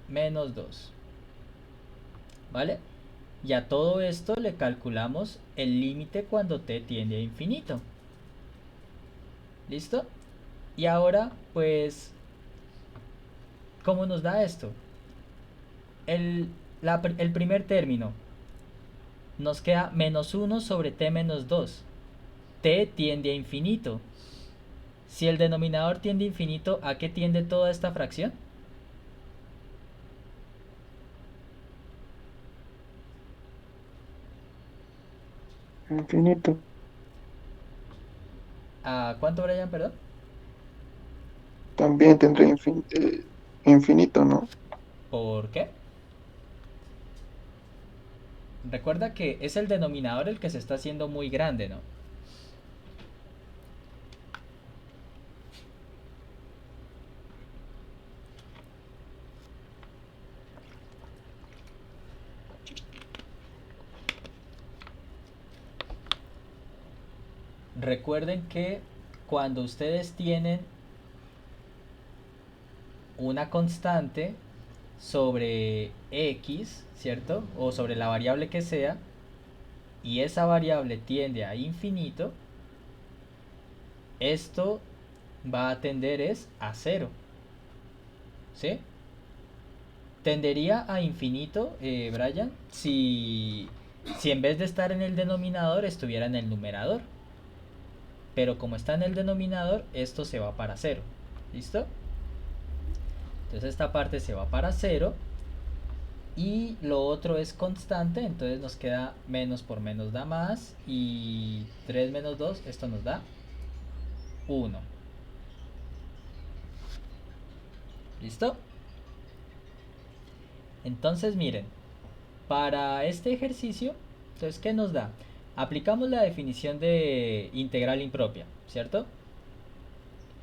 menos 2. ¿Vale? Y a todo esto le calculamos el límite cuando t tiende a infinito. ¿Listo? Y ahora, pues, ¿cómo nos da esto? El primer término nos queda menos 1 sobre t menos 2. T tiende a infinito. Si el denominador tiende a infinito, ¿a qué tiende toda esta fracción? Infinito. ¿A cuánto, Brian, perdón? También tendré infinito, ¿no? ¿Por qué? Recuerda que es el denominador el que se está haciendo muy grande, ¿no? Recuerden que cuando ustedes tienen una constante sobre x, ¿cierto? O sobre la variable que sea, y esa variable tiende a infinito, esto va a tender a 0. ¿Sí? Tendería a infinito, Brian, si en vez de estar en el denominador estuviera en el numerador. Pero como está en el denominador, esto se va para 0. ¿Listo? Entonces esta parte se va para 0. Y lo otro es constante, entonces nos queda menos por menos da más. Y 3 menos 2, esto nos da 1. ¿Listo? Entonces miren, para este ejercicio, entonces ¿qué nos da? Aplicamos la definición de integral impropia, ¿cierto?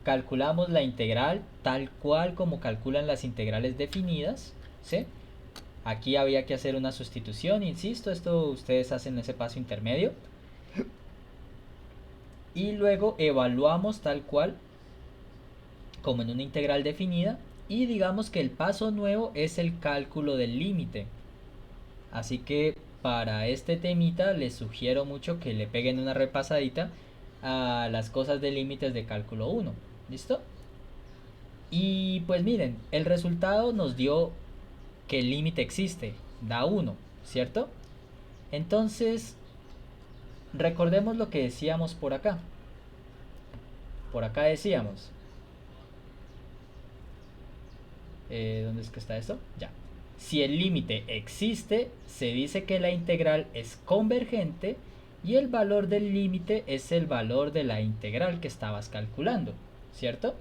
Calculamos la integral tal cual como calculan las integrales definidas, ¿sí? Aquí había que hacer una sustitución, insisto, esto ustedes hacen ese paso intermedio. Y luego evaluamos tal cual como en una integral definida. Y digamos que el paso nuevo es el cálculo del límite. Así que para este temita les sugiero mucho que le peguen una repasadita a las cosas de límites de cálculo 1. ¿Listo? Y pues miren, el resultado nos dio que el límite existe, da 1, ¿cierto? Entonces, recordemos lo que decíamos por acá. Por acá decíamos... ¿dónde es que está esto? Ya. Si el límite existe, se dice que la integral es convergente y el valor del límite es el valor de la integral que estabas calculando, ¿cierto?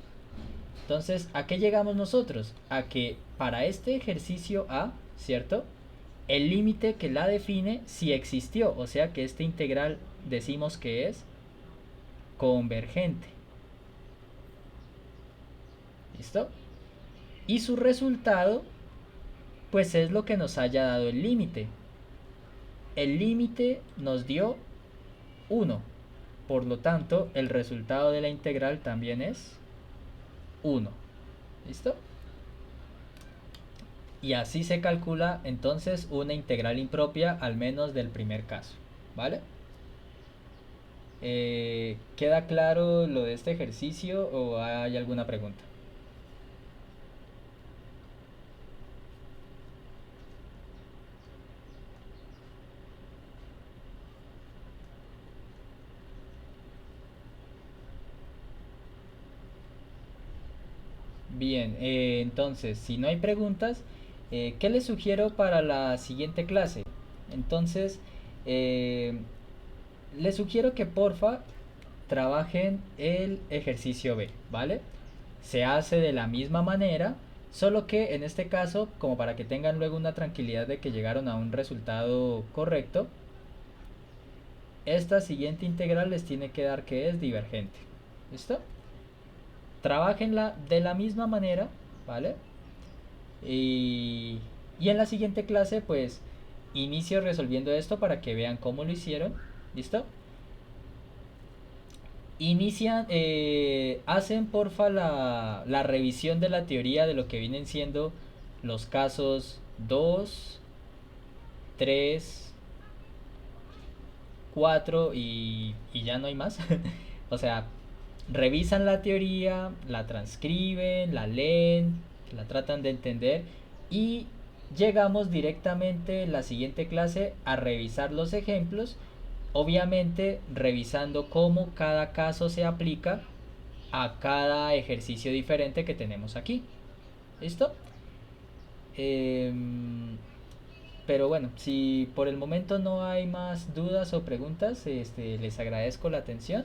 Entonces, ¿a qué llegamos nosotros? A que para este ejercicio A, ¿cierto? El límite que la define sí existió, o sea que esta integral decimos que es convergente. ¿Listo? Y su resultado, pues es lo que nos haya dado el límite. El límite nos dio 1. Por lo tanto, el resultado de la integral también es 1. ¿Listo? Y así se calcula entonces una integral impropia, al menos del primer caso. ¿Vale? ¿Queda claro lo de este ejercicio o hay alguna pregunta? Bien, entonces, si no hay preguntas, ¿qué les sugiero para la siguiente clase? Entonces, les sugiero que porfa trabajen el ejercicio B, ¿vale? Se hace de la misma manera, solo que en este caso, como para que tengan luego una tranquilidad de que llegaron a un resultado correcto, esta siguiente integral les tiene que dar que es divergente. ¿Listo? Trabajenla de la misma manera, ¿vale? Y en la siguiente clase, pues, inicio resolviendo esto para que vean cómo lo hicieron. ¿Listo? Inician, hacen porfa la revisión de la teoría de lo que vienen siendo los casos 2, 3, 4 y ya no hay más. O sea, revisan la teoría, la transcriben, la leen, la tratan de entender y llegamos directamente en la siguiente clase a revisar los ejemplos, obviamente revisando cómo cada caso se aplica a cada ejercicio diferente que tenemos aquí. ¿Listo? Pero bueno, si por el momento no hay más dudas o preguntas, les agradezco la atención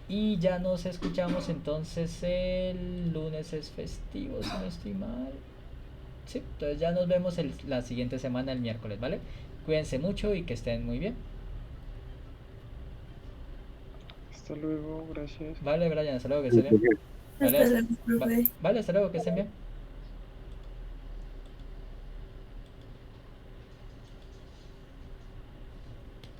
y ya nos escuchamos entonces el lunes es festivo, si no estoy mal. Sí, entonces ya nos vemos la siguiente semana, el miércoles, ¿vale? Cuídense mucho y que estén muy bien. Hasta luego, gracias. Vale, Brian, hasta luego, que estén bien. Hasta Vale, luego, profe. vale, hasta luego, que estén bien.